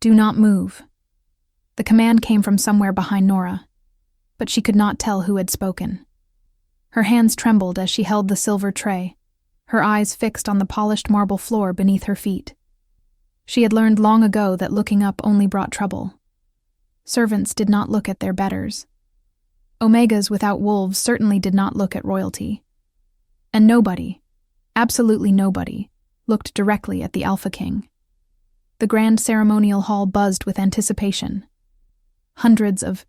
Do not move. The command came from somewhere behind Nora, but she could not tell who had spoken. Her hands trembled as she held the silver tray, her eyes fixed on the polished marble floor beneath her feet. She had learned long ago that looking up only brought trouble. Servants did not look at their betters. Omegas without wolves certainly did not look at royalty. And nobody, absolutely nobody, looked directly at the Alpha King. The grand ceremonial hall buzzed with anticipation. Hundreds of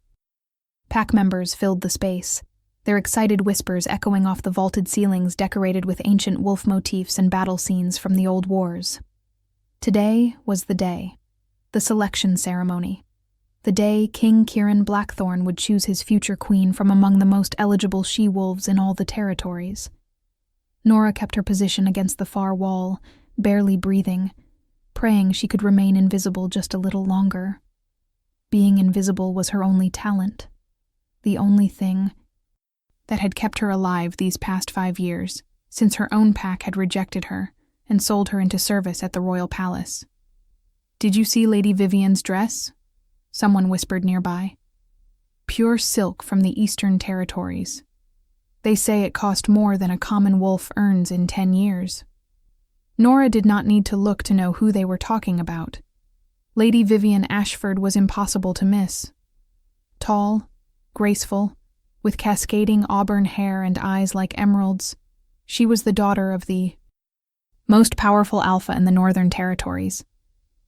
pack members filled the space, their excited whispers echoing off the vaulted ceilings decorated with ancient wolf motifs and battle scenes from the old wars. Today was the day, the selection ceremony. The day King Kieran Blackthorn would choose his future queen from among the most eligible she-wolves in all the territories. Nora kept her position against the far wall, barely breathing, praying she could remain invisible just a little longer. Being invisible was her only talent, the only thing that had kept her alive these past 5 years, since her own pack had rejected her and sold her into service at the royal palace. "Did you see Lady Vivian's dress?" someone whispered nearby. "Pure silk from the eastern territories. They say it cost more than a common wolf earns in 10 years. Nora did not need to look to know who they were talking about. Lady Vivian Ashford was impossible to miss. Tall, graceful, with cascading auburn hair and eyes like emeralds, she was the daughter of the most powerful alpha in the Northern Territories.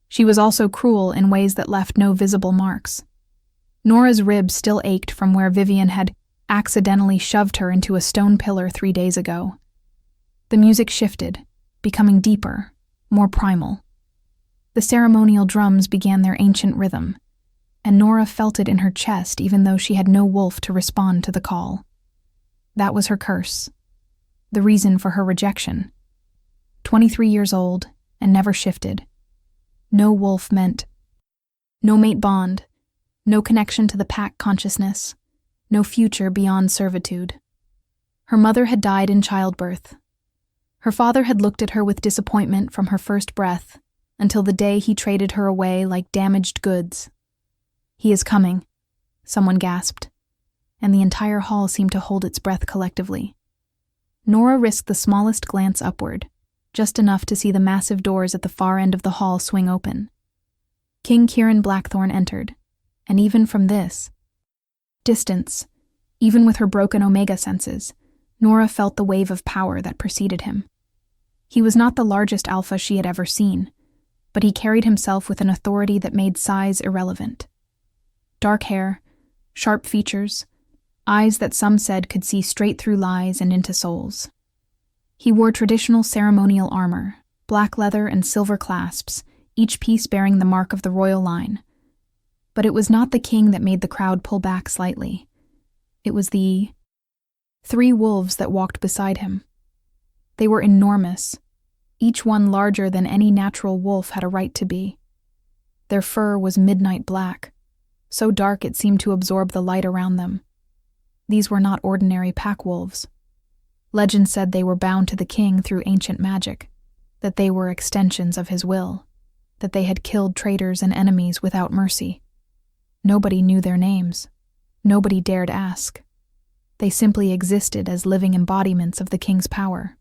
She was also cruel in ways that left no visible marks. Nora's ribs still ached from where Vivian had accidentally shoved her into a stone pillar 3 days ago. The music shifted, becoming deeper, more primal. The ceremonial drums began their ancient rhythm, and Nora felt it in her chest even though she had no wolf to respond to the call. That was her curse, the reason for her rejection. 23 years old, and never shifted. No wolf meant no mate bond, no connection to the pack consciousness, no future beyond servitude. Her mother had died in childbirth. Her father had looked at her with disappointment from her first breath until the day he traded her away like damaged goods. "He is coming," someone gasped, and the entire hall seemed to hold its breath collectively. Nora risked the smallest glance upward, just enough to see the massive doors at the far end of the hall swing open. King Kieran Blackthorn entered, and even from this distance, even with her broken Omega senses, Nora felt the wave of power that preceded him. He was not the largest alpha she had ever seen, but he carried himself with an authority that made size irrelevant. Dark hair, sharp features, eyes that some said could see straight through lies and into souls. He wore traditional ceremonial armor, black leather and silver clasps, each piece bearing the mark of the royal line. But it was not the king that made the crowd pull back slightly. It was the 3 wolves that walked beside him. They were enormous, each one larger than any natural wolf had a right to be. Their fur was midnight black, so dark it seemed to absorb the light around them. These were not ordinary pack wolves. Legend said they were bound to the king through ancient magic, that they were extensions of his will, that they had killed traitors and enemies without mercy. Nobody knew their names. Nobody dared ask. They simply existed as living embodiments of the king's power.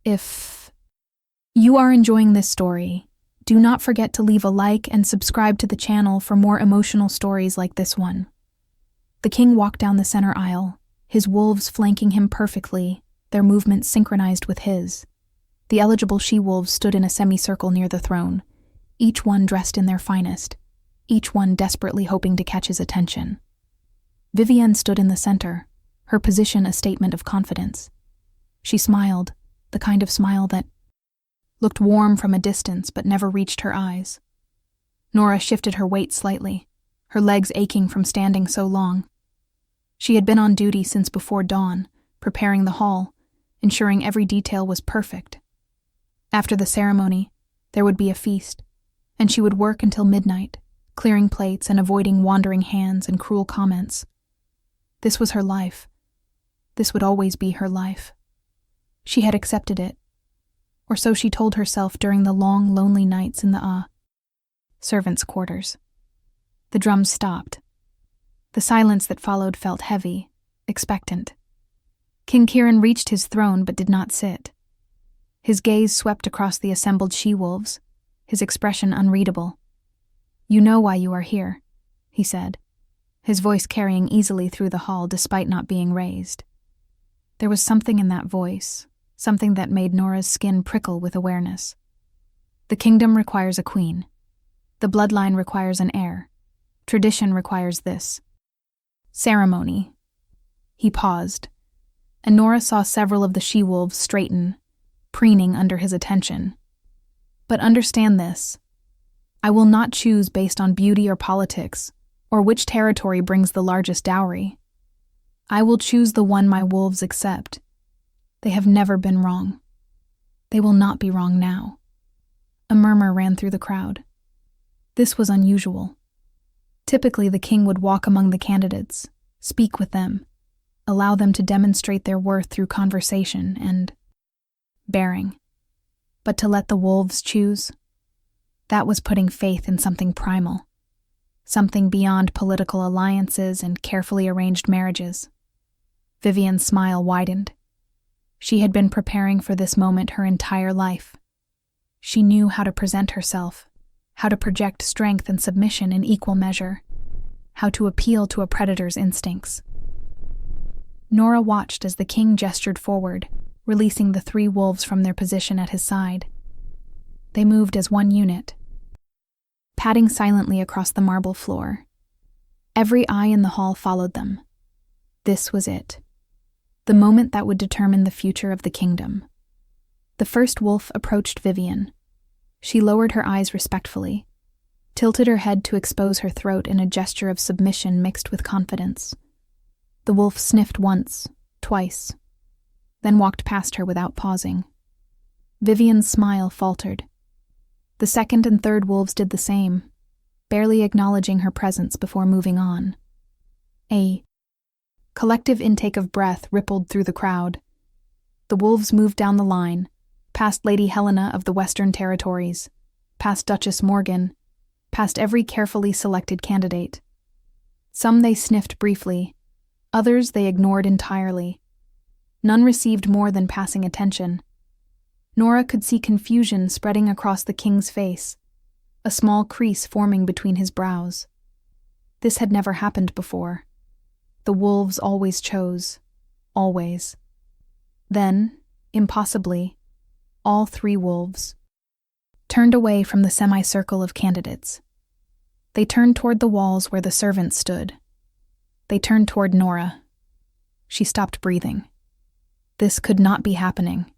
If you are enjoying this story, do not forget to leave a like and subscribe to the channel for more emotional stories like this one. The king walked down the center aisle, his wolves flanking him perfectly, their movements synchronized with his. The eligible she-wolves stood in a semicircle near the throne, each one dressed in their finest, each one desperately hoping to catch his attention. Vivienne stood in the center, her position a statement of confidence. She smiled, the kind of smile that looked warm from a distance but never reached her eyes. Nora shifted her weight slightly, her legs aching from standing so long. She had been on duty since before dawn, preparing the hall, ensuring every detail was perfect. After the ceremony, there would be a feast, and she would work until midnight, clearing plates and avoiding wandering hands and cruel comments. This was her life. This would always be her life. She had accepted it, or so she told herself during the long, lonely nights in the servants' quarters. The drums stopped. The silence that followed felt heavy, expectant. King Kieran reached his throne but did not sit. His gaze swept across the assembled she-wolves, his expression unreadable. "You know why you are here," he said, his voice carrying easily through the hall despite not being raised. There was something in that voice, something that made Nora's skin prickle with awareness. The kingdom requires a queen. The bloodline requires an heir. Tradition requires this. Ceremony. He paused, and Nora saw several of the she-wolves straighten, preening under his attention. But understand this. I will not choose based on beauty or politics, or which territory brings the largest dowry. I will choose the one my wolves accept. They have never been wrong. They will not be wrong now. A murmur ran through the crowd. This was unusual. Typically, the king would walk among the candidates, speak with them, allow them to demonstrate their worth through conversation and bearing. But to let the wolves choose, that was putting faith in something primal, something beyond political alliances and carefully arranged marriages. Vivian's smile widened. She had been preparing for this moment her entire life. She knew how to present herself, how to project strength and submission in equal measure, how to appeal to a predator's instincts. Nora watched as the king gestured forward, releasing the 3 wolves from their position at his side. They moved as one unit, padding silently across the marble floor. Every eye in the hall followed them. This was it, the moment that would determine the future of the kingdom. The first wolf approached Vivian. She lowered her eyes respectfully, tilted her head to expose her throat in a gesture of submission mixed with confidence. The wolf sniffed once, twice, then walked past her without pausing. Vivian's smile faltered. The second and third wolves did the same, barely acknowledging her presence before moving on. A collective intake of breath rippled through the crowd. The wolves moved down the line, past Lady Helena of the Western Territories, past Duchess Morgan, past every carefully selected candidate. Some they sniffed briefly, others they ignored entirely. None received more than passing attention. Nora could see confusion spreading across the king's face, a small crease forming between his brows. This had never happened before. The wolves always chose, always. Then, impossibly, all 3 wolves turned away from the semicircle of candidates. They turned toward the walls where the servants stood. They turned toward Nora. She stopped breathing. This could not be happening.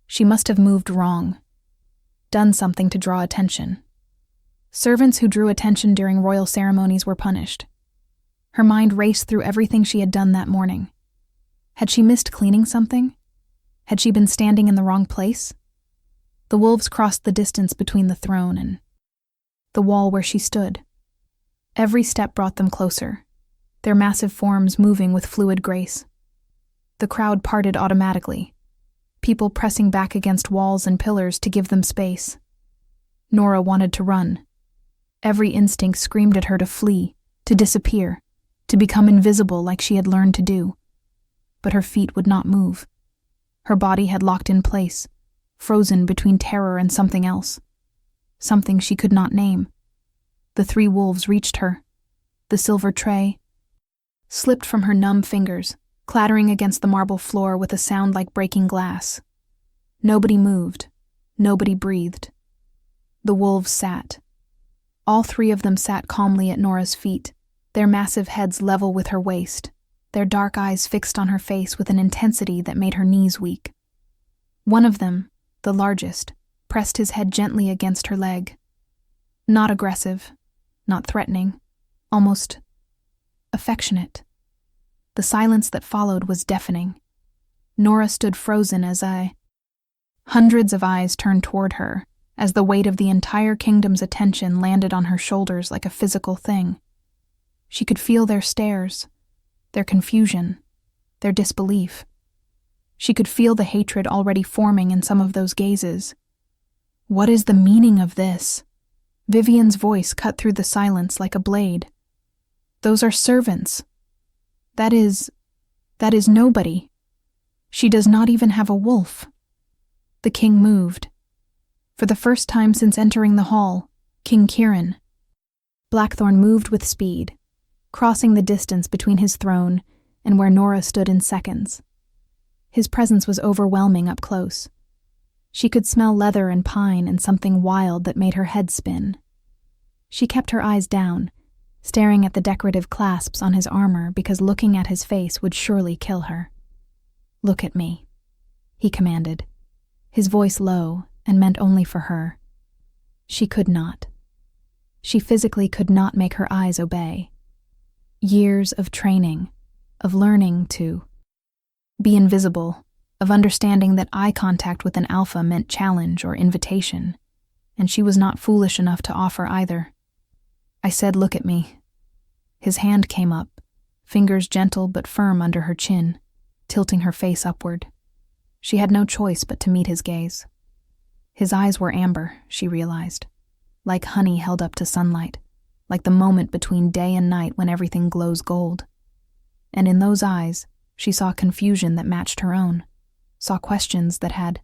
She must have moved wrong, done something to draw attention. Servants who drew attention during royal ceremonies were punished. Her mind raced through everything she had done that morning. Had she missed cleaning something? Had she been standing in the wrong place? The wolves crossed the distance between the throne and the wall where she stood. Every step brought them closer, their massive forms moving with fluid grace. The crowd parted automatically, people pressing back against walls and pillars to give them space. Nora wanted to run. Every instinct screamed at her to flee, to disappear, to become invisible like she had learned to do. But her feet would not move. Her body had locked in place, frozen between terror and something else, something she could not name. The 3 wolves reached her. The silver tray slipped from her numb fingers, clattering against the marble floor with a sound like breaking glass. Nobody moved. Nobody breathed. The wolves sat. All 3 of them sat calmly at Nora's feet, their massive heads level with her waist, their dark eyes fixed on her face with an intensity that made her knees weak. One of them, the largest, pressed his head gently against her leg. Not aggressive, not threatening, almost affectionate. The silence that followed was deafening. Nora stood frozen as hundreds of eyes turned toward her, as the weight of the entire kingdom's attention landed on her shoulders like a physical thing. She could feel their stares, their confusion, their disbelief. She could feel the hatred already forming in some of those gazes. What is the meaning of this? Vivian's voice cut through the silence like a blade. "Those are servants. That is nobody. She does not even have a wolf." The king moved. For the first time since entering the hall, King Kieran. Blackthorn moved with speed, crossing the distance between his throne and where Nora stood in seconds. His presence was overwhelming up close. She could smell leather and pine and something wild that made her head spin. She kept her eyes down, staring at the decorative clasps on his armor because looking at his face would surely kill her. "Look at me," he commanded, his voice low and meant only for her. She could not. She physically could not make her eyes obey. Years of training, of learning to be invisible, of understanding that eye contact with an alpha meant challenge or invitation, and she was not foolish enough to offer either. "I said, look at me." His hand came up, fingers gentle but firm under her chin, tilting her face upward. She had no choice but to meet his gaze. His eyes were amber, she realized, like honey held up to sunlight, like the moment between day and night when everything glows gold. And in those eyes, she saw confusion that matched her own, saw questions that had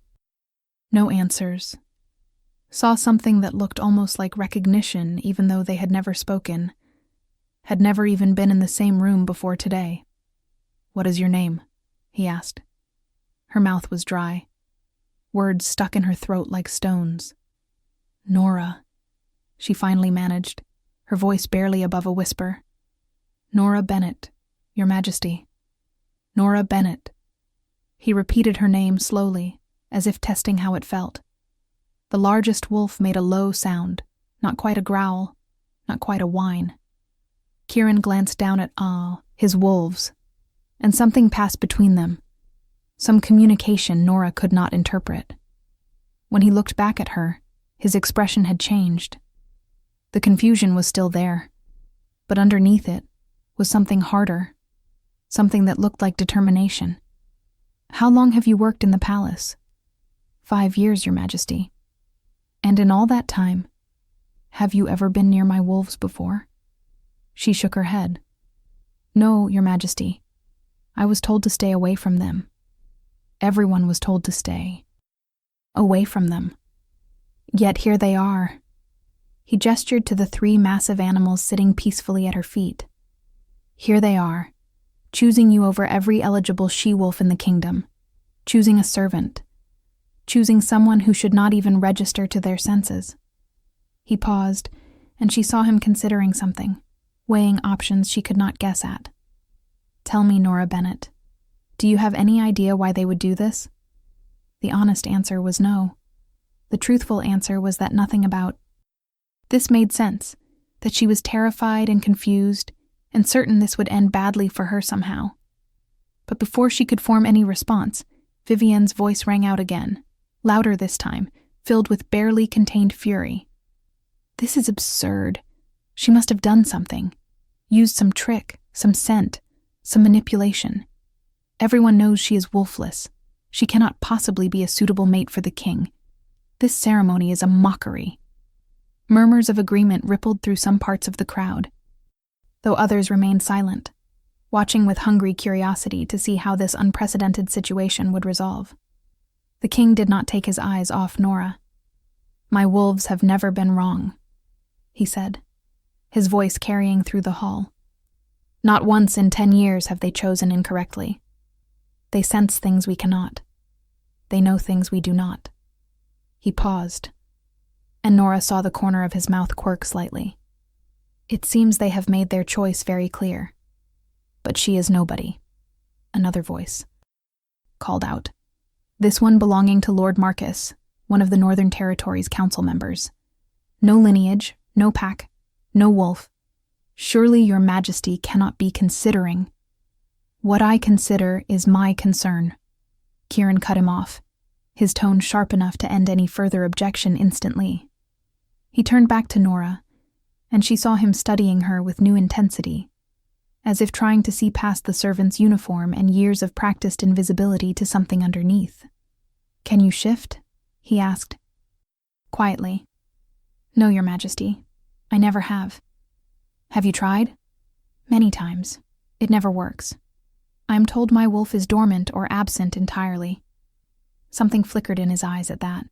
no answers, saw something that looked almost like recognition even though they had never spoken, had never even been in the same room before today. "What is your name?" he asked. Her mouth was dry. Words stuck in her throat like stones. "Nora," she finally managed, her voice barely above a whisper. "Nora Bennett, Your Majesty. Nora Bennett." He repeated her name slowly, as if testing how it felt. The largest wolf made a low sound, not quite a growl, not quite a whine. Kieran glanced down at his wolves, and something passed between them. Some communication Nora could not interpret. When he looked back at her, his expression had changed. The confusion was still there, but underneath it was something harder, something that looked like determination. "How long have you worked in the palace?" 5 years, Your Majesty." "And in all that time, have you ever been near my wolves before?" She shook her head. "No, Your Majesty. I was told to stay away from them. Everyone was told to stay away from them. Yet here they are." He gestured to the 3 massive animals sitting peacefully at her feet. "Here they are, choosing you over every eligible she-wolf in the kingdom, choosing a servant, choosing someone who should not even register to their senses." He paused, and she saw him considering something, weighing options she could not guess at. "Tell me, Nora Bennett, do you have any idea why they would do this?" The honest answer was no. The truthful answer was that nothing about. This made sense, that she was terrified and confused, and certain this would end badly for her somehow. But before she could form any response, Vivian's voice rang out again, louder this time, filled with barely contained fury. "This is absurd. She must have done something, used some trick, some scent, some manipulation. Everyone knows she is wolfless. She cannot possibly be a suitable mate for the king. This ceremony is a mockery." Murmurs of agreement rippled through some parts of the crowd, though others remained silent, watching with hungry curiosity to see how this unprecedented situation would resolve. The king did not take his eyes off Nora. "My wolves have never been wrong," he said, his voice carrying through the hall. "Not once in 10 years have they chosen incorrectly. They sense things we cannot. They know things we do not." He paused, and Nora saw the corner of his mouth quirk slightly. "It seems they have made their choice very clear. But she is nobody," another voice called out. This one belonging to Lord Marcus, one of the Northern Territories' council members. "No lineage, no pack, no wolf. Surely your Majesty cannot be considering." "What I consider is my concern." Kieran cut him off, his tone sharp enough to end any further objection instantly. He turned back to Nora, and she saw him studying her with new intensity, as if trying to see past the servant's uniform and years of practiced invisibility to something underneath. "Can you shift?" he asked. Quietly. No, Your Majesty. I never have. Have you tried? Many times. It never works. I am told my wolf is dormant or absent entirely. Something flickered in his eyes at that.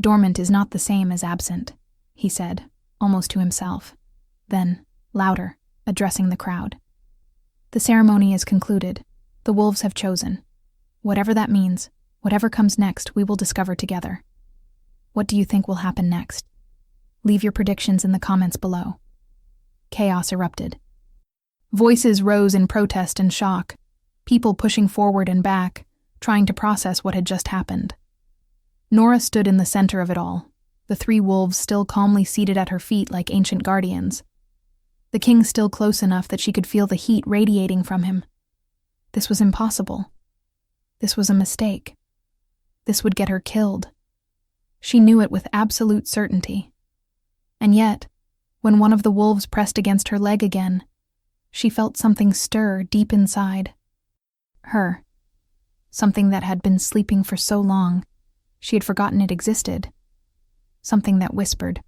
Dormant is not the same as absent, he said, almost to himself. Then, louder, addressing the crowd. The ceremony is concluded. The wolves have chosen. Whatever that means, whatever comes next, we will discover together. What do you think will happen next? Leave your predictions in the comments below. Chaos erupted. Voices rose in protest and shock, people pushing forward and back, trying to process what had just happened. Nora stood in the center of it all, the three wolves still calmly seated at her feet like ancient guardians. The king still close enough that she could feel the heat radiating from him. This was impossible. This was a mistake. This would get her killed. She knew it with absolute certainty. And yet, when one of the wolves pressed against her leg again, she felt something stir deep inside. Her. Something that had been sleeping for so long, she had forgotten it existed. Something that whispered,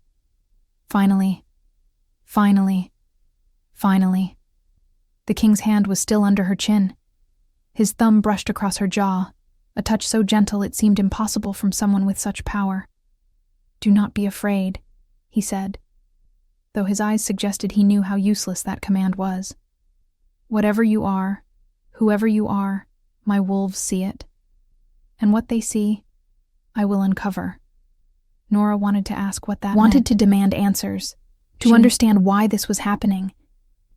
"Finally, finally, finally." The king's hand was still under her chin. His thumb brushed across her jaw, a touch so gentle it seemed impossible from someone with such power. "Do not be afraid," he said, though his eyes suggested he knew how useless that command was. "Whatever you are, whoever you are, my wolves see it. And what they see, I will uncover." Nora wanted to ask what that meant. Wanted to demand answers, to understand why this was happening,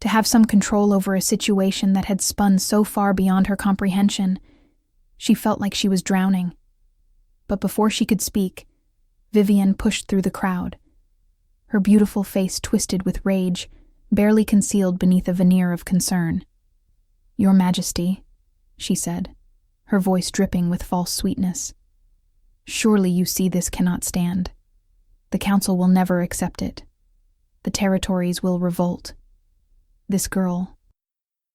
to have some control over a situation that had spun so far beyond her comprehension. She felt like she was drowning. But before she could speak, Vivian pushed through the crowd. Her beautiful face twisted with rage, barely concealed beneath a veneer of concern. "Your Majesty," she said, her voice dripping with false sweetness. "Surely you see this cannot stand. The council will never accept it. The territories will revolt. This girl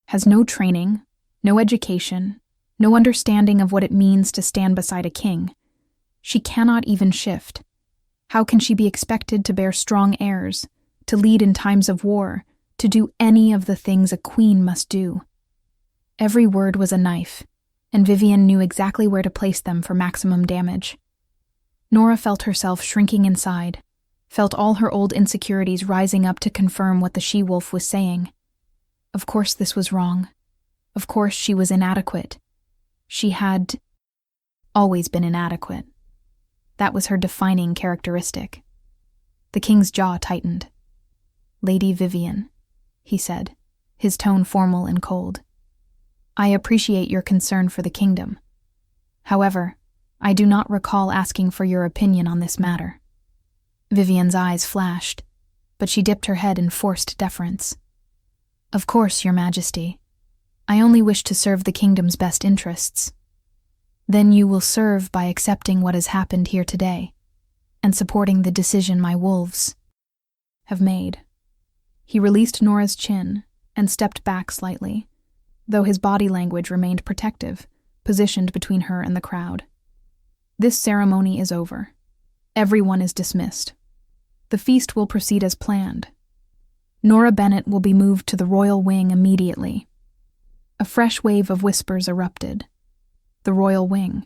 has no training, no education, no understanding of what it means to stand beside a king. She cannot even shift. How can she be expected to bear strong heirs, to lead in times of war, to do any of the things a queen must do?" Every word was a knife, and Vivian knew exactly where to place them for maximum damage. Nora felt herself shrinking inside, felt all her old insecurities rising up to confirm what the she-wolf was saying. Of course this was wrong. Of course she was inadequate. She had always been inadequate. That was her defining characteristic. The king's jaw tightened. "Lady Vivian," he said, his tone formal and cold. "I appreciate your concern for the kingdom. However, I do not recall asking for your opinion on this matter." Vivian's eyes flashed, but she dipped her head in forced deference. "Of course, Your Majesty. I only wish to serve the kingdom's best interests." "Then you will serve by accepting what has happened here today, and supporting the decision my wolves have made." He released Nora's chin and stepped back slightly, though his body language remained protective, positioned between her and the crowd. "This ceremony is over. Everyone is dismissed. The feast will proceed as planned. Nora Bennett will be moved to the royal wing immediately." A fresh wave of whispers erupted. The royal wing.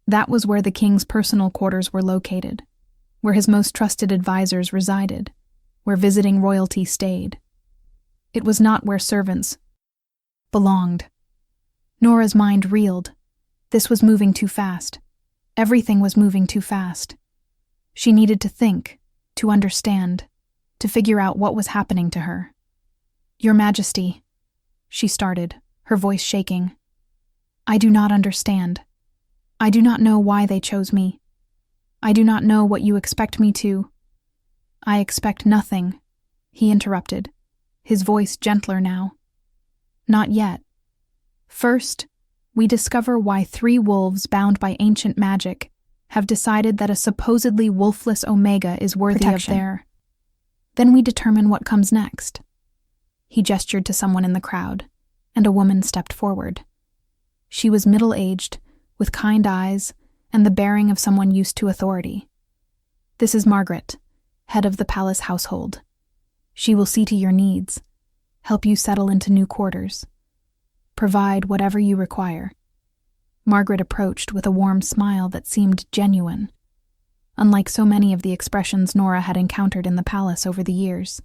That was where the king's personal quarters were located, where his most trusted advisors resided, where visiting royalty stayed. It was not where servants belonged. Nora's mind reeled. This was moving too fast. Everything was moving too fast. She needed to think, to understand, to figure out what was happening to her. "Your Majesty," she started, her voice shaking. "I do not understand. I do not know why they chose me. I do not know what you expect me to." "I expect nothing," he interrupted, his voice gentler now. "Not yet. First, we discover why 3 wolves bound by ancient magic have decided that a supposedly wolfless Omega is worthy protection. Of their. Then we determine what comes next." He gestured to someone in the crowd, and a woman stepped forward. She was middle-aged, with kind eyes, and the bearing of someone used to authority. "This is Margaret, head of the palace household. She will see to your needs, help you settle into new quarters, provide whatever you require. Margaret approached with a warm smile that seemed genuine, unlike so many of the expressions Nora had encountered in the palace over the years.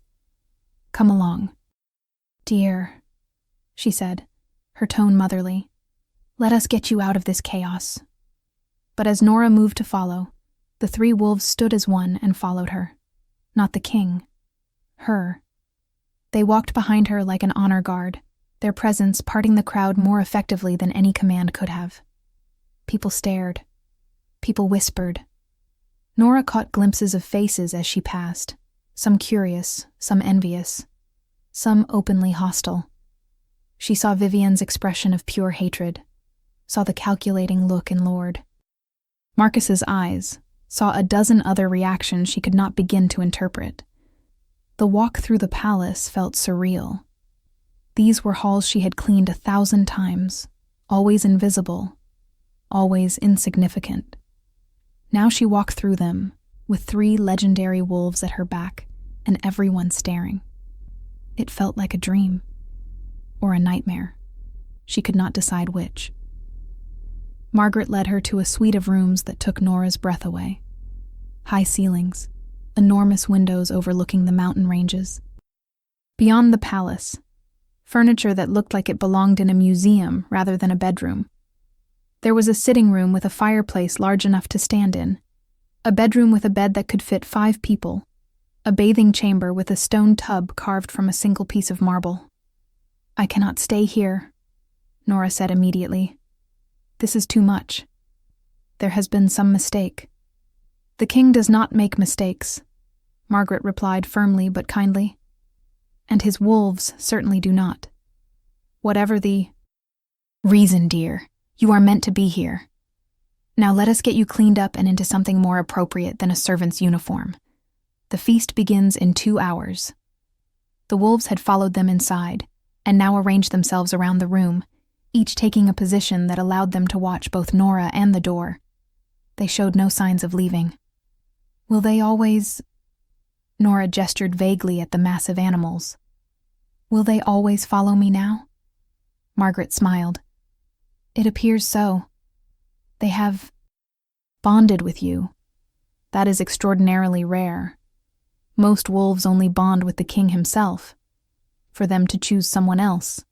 "Come along." "Dear," she said, her tone motherly, "let us get you out of this chaos." But as Nora moved to follow, the three wolves stood as one and followed her. Not the king. Her. They walked behind her like an honor guard, their presence parting the crowd more effectively than any command could have. People stared. People whispered. Nora caught glimpses of faces as she passed, some curious, some envious, some openly hostile. She saw Vivian's expression of pure hatred, saw the calculating look in Lord. Marcus's eyes saw a dozen other reactions she could not begin to interpret. The walk through the palace felt surreal. These were halls she had cleaned 1,000 times, always invisible, always insignificant. Now she walked through them, with 3 legendary wolves at her back, and everyone staring. It felt like a dream, or a nightmare. She could not decide which. Margaret led her to a suite of rooms that took Nora's breath away. High ceilings, enormous windows overlooking the mountain ranges. Beyond the palace, furniture that looked like it belonged in a museum rather than a bedroom. There was a sitting room with a fireplace large enough to stand in, a bedroom with a bed that could fit 5 people, a bathing chamber with a stone tub carved from a single piece of marble. "I cannot stay here," Nora said immediately. "This is too much. There has been some mistake." "The king does not make mistakes," Margaret replied firmly but kindly. "And his wolves certainly do not. Whatever the reason, dear, you are meant to be here. Now let us get you cleaned up and into something more appropriate than a servant's uniform. The feast begins in 2 hours." The wolves had followed them inside, and now arranged themselves around the room, each taking a position that allowed them to watch both Nora and the door. They showed no signs of leaving. "Will they always—" Nora gestured vaguely at the massive animals. "Will they always follow me now?" Margaret smiled. "It appears so. They have bonded with you. That is extraordinarily rare. Most wolves only bond with the king himself. For them to choose someone else,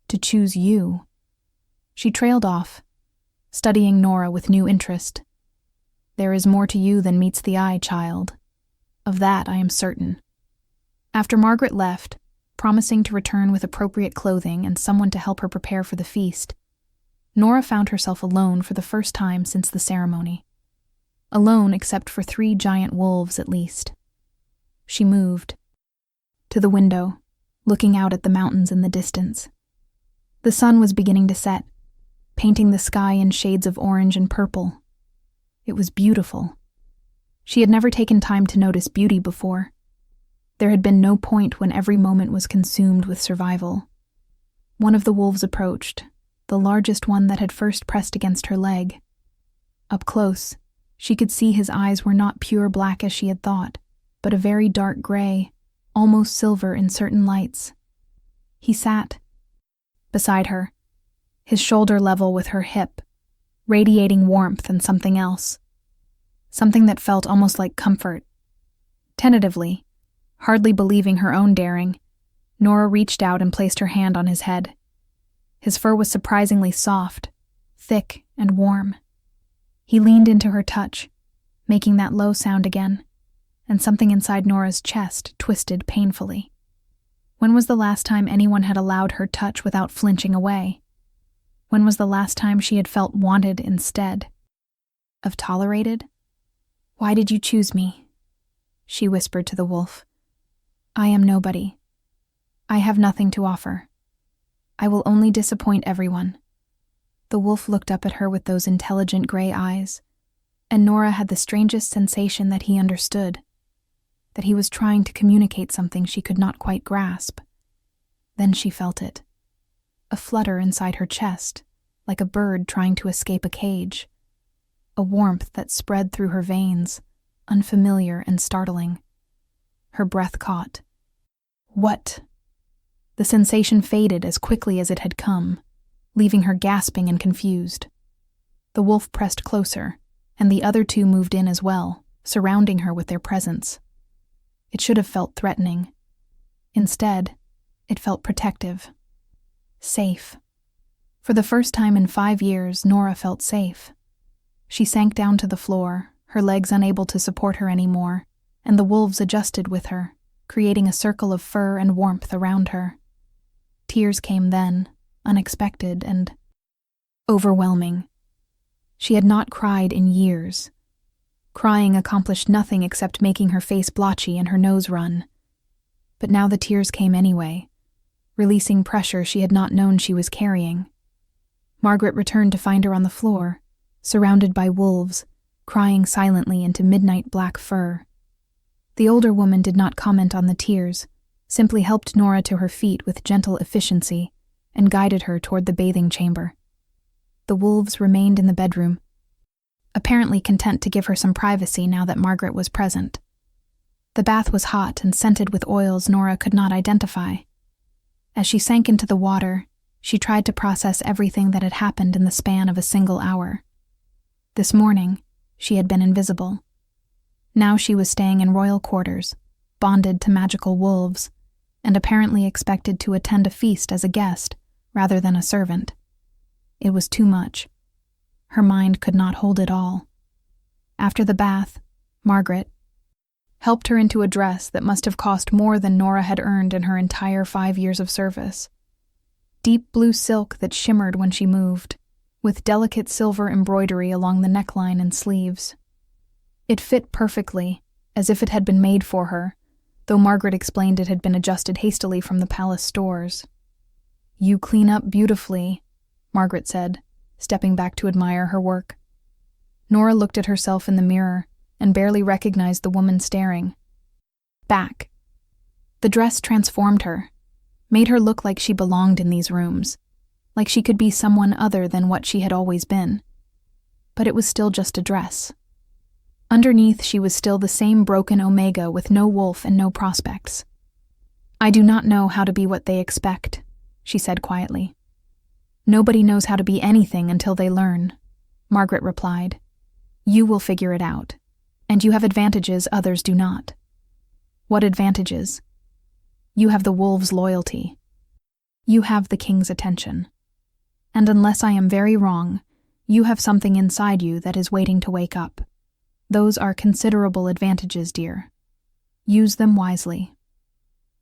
to choose you." She trailed off, studying Nora with new interest. "There is more to you than meets the eye, child. Of that I am certain." After Margaret left, promising to return with appropriate clothing and someone to help her prepare for the feast, Nora found herself alone for the first time since the ceremony. Alone except for 3 giant wolves at least. She moved to the window, looking out at the mountains in the distance. The sun was beginning to set, painting the sky in shades of orange and purple. It was beautiful. She had never taken time to notice beauty before. There had been no point when every moment was consumed with survival. One of the wolves approached, the largest one that had first pressed against her leg. Up close, she could see his eyes were not pure black as she had thought, but a very dark gray, almost silver in certain lights. He sat beside her, his shoulder level with her hip, radiating warmth and something else. Something that felt almost like comfort. Tentatively, hardly believing her own daring, Nora reached out and placed her hand on his head. His fur was surprisingly soft, thick, and warm. He leaned into her touch, making that low sound again, and something inside Nora's chest twisted painfully. When was the last time anyone had allowed her touch without flinching away? When was the last time she had felt wanted instead of tolerated? "Why did you choose me?" she whispered to the wolf. "I am nobody. I have nothing to offer. I will only disappoint everyone." The wolf looked up at her with those intelligent gray eyes, and Nora had the strangest sensation that he understood, that he was trying to communicate something she could not quite grasp. Then she felt it, a flutter inside her chest, like a bird trying to escape a cage, a warmth that spread through her veins, unfamiliar and startling. her breath caught. What? The sensation faded as quickly as it had come, leaving her gasping and confused. The wolf pressed closer, and the other two moved in as well, surrounding her with their presence. It should have felt threatening. Instead, it felt protective. Safe. For the first time in 5 years, Nora felt safe. She sank down to the floor, her legs unable to support her anymore, and the wolves adjusted with her, creating a circle of fur and warmth around her. Tears came then, unexpected and overwhelming. She had not cried in years. Crying accomplished nothing except making her face blotchy and her nose run. But now the tears came anyway, releasing pressure she had not known she was carrying. Margaret returned to find her on the floor, surrounded by wolves, crying silently into midnight black fur. The older woman did not comment on the tears, simply helped Nora to her feet with gentle efficiency and guided her toward the bathing chamber. The wolves remained in the bedroom, apparently content to give her some privacy now that Margaret was present. The bath was hot and scented with oils Nora could not identify. As she sank into the water, she tried to process everything that had happened in the span of a single hour. This morning, she had been invisible. Now she was staying in royal quarters, bonded to magical wolves, and apparently expected to attend a feast as a guest rather than a servant. It was too much. Her mind could not hold it all. After the bath, Margaret helped her into a dress that must have cost more than Nora had earned in her entire 5 years of service. Deep blue silk that shimmered when she moved, with delicate silver embroidery along the neckline and sleeves. It fit perfectly, as if it had been made for her, though Margaret explained it had been adjusted hastily from the palace stores. "You clean up beautifully," Margaret said, stepping back to admire her work. Nora looked at herself in the mirror and barely recognized the woman staring back. The dress transformed her, made her look like she belonged in these rooms, like she could be someone other than what she had always been. But it was still just a dress. Underneath, she was still the same broken Omega with no wolf and no prospects. "I do not know how to be what they expect," she said quietly. "Nobody knows how to be anything until they learn," Margaret replied. "You will figure it out, and you have advantages others do not." "What advantages?" "You have the wolves' loyalty. You have the king's attention. And unless I am very wrong, you have something inside you that is waiting to wake up. Those are considerable advantages, dear. Use them wisely."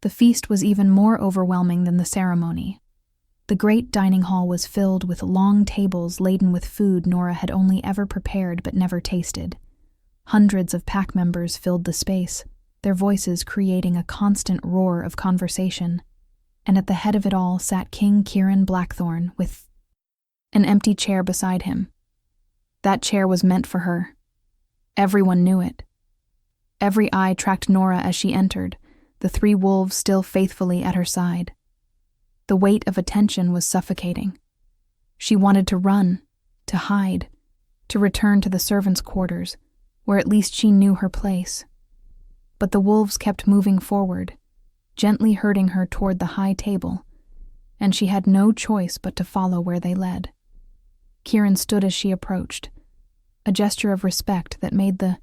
The feast was even more overwhelming than the ceremony. The great dining hall was filled with long tables laden with food Nora had only ever prepared but never tasted. Hundreds of pack members filled the space, their voices creating a constant roar of conversation. And at the head of it all sat King Kieran Blackthorn with an empty chair beside him. That chair was meant for her. Everyone knew it. Every eye tracked Nora as she entered, the 3 wolves still faithfully at her side. The weight of attention was suffocating. She wanted to run, to hide, to return to the servants' quarters, where at least she knew her place. But the wolves kept moving forward, gently herding her toward the high table, and she had no choice but to follow where they led. Kieran stood as she approached, a gesture of respect that made the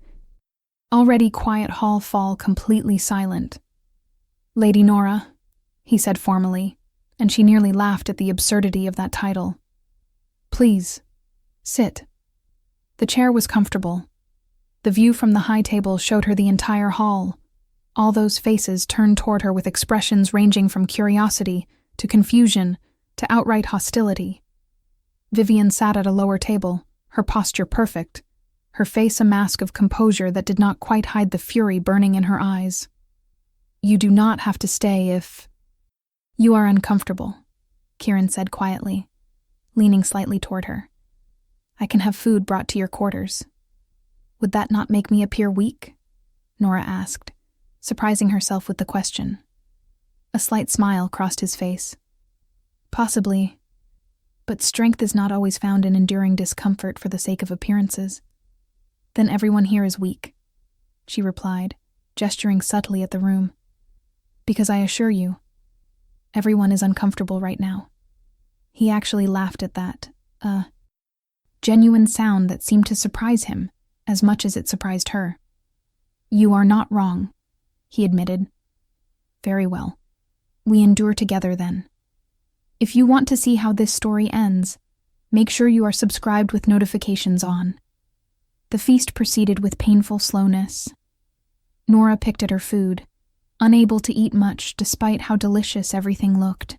already quiet hall fall completely silent. "Lady Nora," he said formally, and she nearly laughed at the absurdity of that title. "Please, sit." The chair was comfortable. The view from the high table showed her the entire hall, all those faces turned toward her with expressions ranging from curiosity to confusion to outright hostility. Vivian sat at a lower table, her posture perfect, her face a mask of composure that did not quite hide the fury burning in her eyes. "You do not have to stay if you are uncomfortable," Kieran said quietly, leaning slightly toward her. "I can have food brought to your quarters." "Would that not make me appear weak?" Nora asked, surprising herself with the question. A slight smile crossed his face. "Possibly, but strength is not always found in enduring discomfort for the sake of appearances." "Then everyone here is weak," she replied, gesturing subtly at the room. Because I assure you, everyone is uncomfortable right now. He actually laughed at that, genuine sound that seemed to surprise him as much as it surprised her. You are not wrong, he admitted. Very well. We endure together then. If you want to see how this story ends, make sure you are subscribed with notifications on. The feast proceeded with painful slowness. Nora picked at her food, unable to eat much despite how delicious everything looked.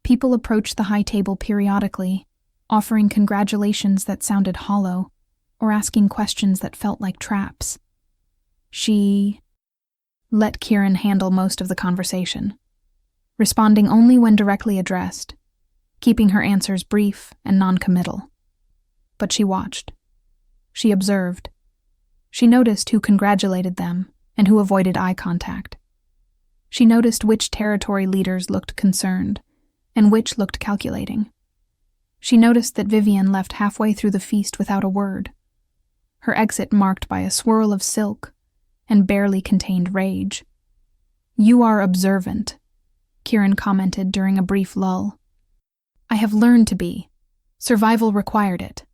People approached the high table periodically, offering congratulations that sounded hollow, or asking questions that felt like traps. She let Kieran handle most of the conversation, responding only when directly addressed, keeping her answers brief and non-committal. But she watched. She observed. She noticed who congratulated them and who avoided eye contact. She noticed which territory leaders looked concerned and which looked calculating. She noticed that Vivian left halfway through the feast without a word, her exit marked by a swirl of silk and barely contained rage. You are observant, Kieran commented during a brief lull. I have learned to be. Survival required it.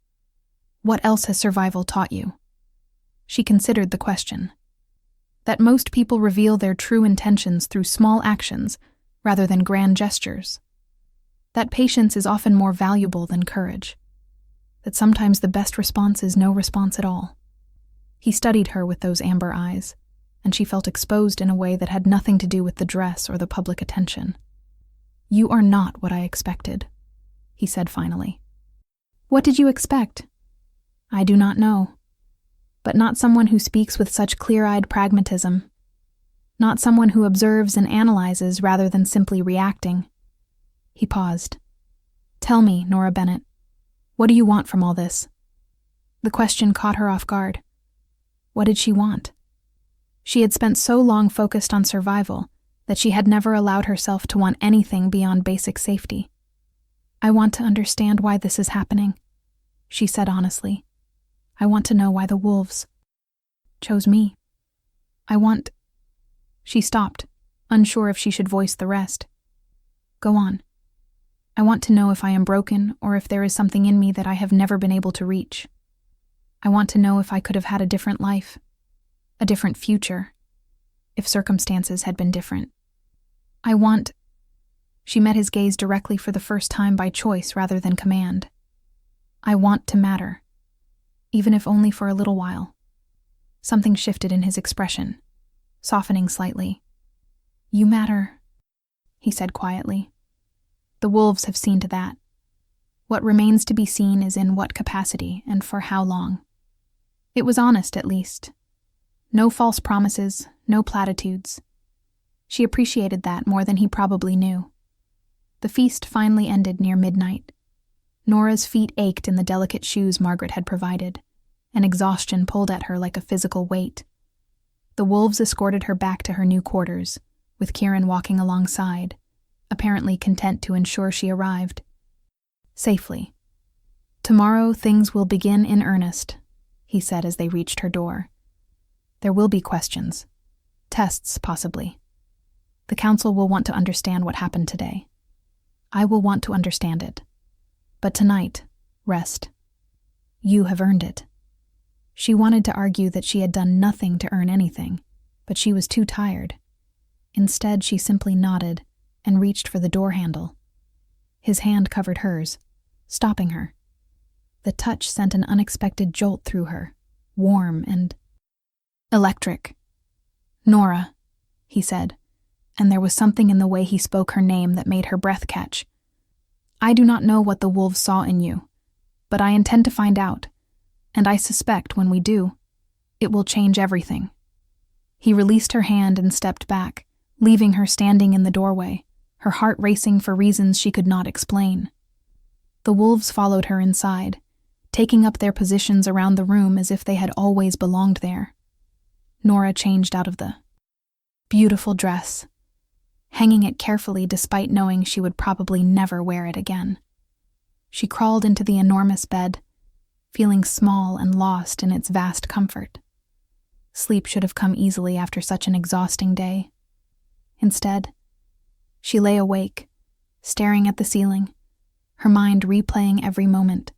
What else has survival taught you? She considered the question. That most people reveal their true intentions through small actions rather than grand gestures. That patience is often more valuable than courage. That sometimes the best response is no response at all. He studied her with those amber eyes, and she felt exposed in a way that had nothing to do with the dress or the public attention. You are not what I expected, he said finally. What did you expect? I do not know. But not someone who speaks with such clear-eyed pragmatism. Not someone who observes and analyzes rather than simply reacting. He paused. Tell me, Nora Bennett, what do you want from all this? The question caught her off guard. What did she want? She had spent so long focused on survival that she had never allowed herself to want anything beyond basic safety. I want to understand why this is happening, she said honestly. I want to know why the wolves chose me. She stopped, unsure if she should voice the rest. Go on. I want to know if I am broken or if there is something in me that I have never been able to reach. I want to know if I could have had a different life, a different future, if circumstances had been different. She met his gaze directly for the first time by choice rather than command. I want to matter, even if only for a little while. Something shifted in his expression, softening slightly. You matter, he said quietly. The wolves have seen to that. What remains to be seen is in what capacity and for how long. It was honest, at least. No false promises, no platitudes. She appreciated that more than he probably knew. The feast finally ended near midnight. Nora's feet ached in the delicate shoes Margaret had provided, and exhaustion pulled at her like a physical weight. The wolves escorted her back to her new quarters, with Kieran walking alongside, apparently content to ensure she arrived safely. Tomorrow things will begin in earnest, he said as they reached her door. There will be questions, tests possibly. The council will want to understand what happened today. I will want to understand it. But tonight, rest. You have earned it. She wanted to argue that she had done nothing to earn anything, but she was too tired. Instead, she simply nodded and reached for the door handle. His hand covered hers, stopping her. The touch sent an unexpected jolt through her, warm and electric. Nora, he said, and there was something in the way he spoke her name that made her breath catch. I do not know what the wolves saw in you, but I intend to find out, and I suspect when we do, it will change everything. He released her hand and stepped back, leaving her standing in the doorway, her heart racing for reasons she could not explain. The wolves followed her inside, taking up their positions around the room as if they had always belonged there. Nora changed out of the beautiful dress, hanging it carefully despite knowing she would probably never wear it again. She crawled into the enormous bed, feeling small and lost in its vast comfort. Sleep should have come easily after such an exhausting day. Instead, she lay awake, staring at the ceiling, her mind replaying every moment.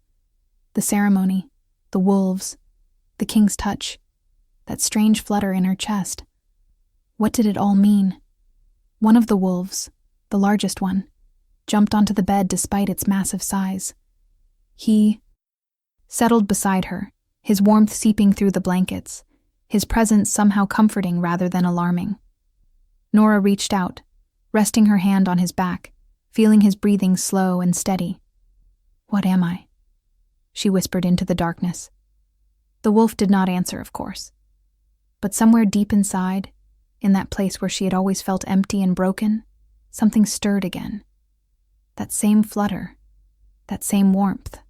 The ceremony, the wolves, the king's touch, that strange flutter in her chest. What did it all mean? One of the wolves, the largest one, jumped onto the bed despite its massive size. He settled beside her, his warmth seeping through the blankets, his presence somehow comforting rather than alarming. Nora reached out, resting her hand on his back, feeling his breathing slow and steady. "What am I?" she whispered into the darkness. The wolf did not answer, of course. But somewhere deep inside, in that place where she had always felt empty and broken, something stirred again. That same flutter, that same warmth.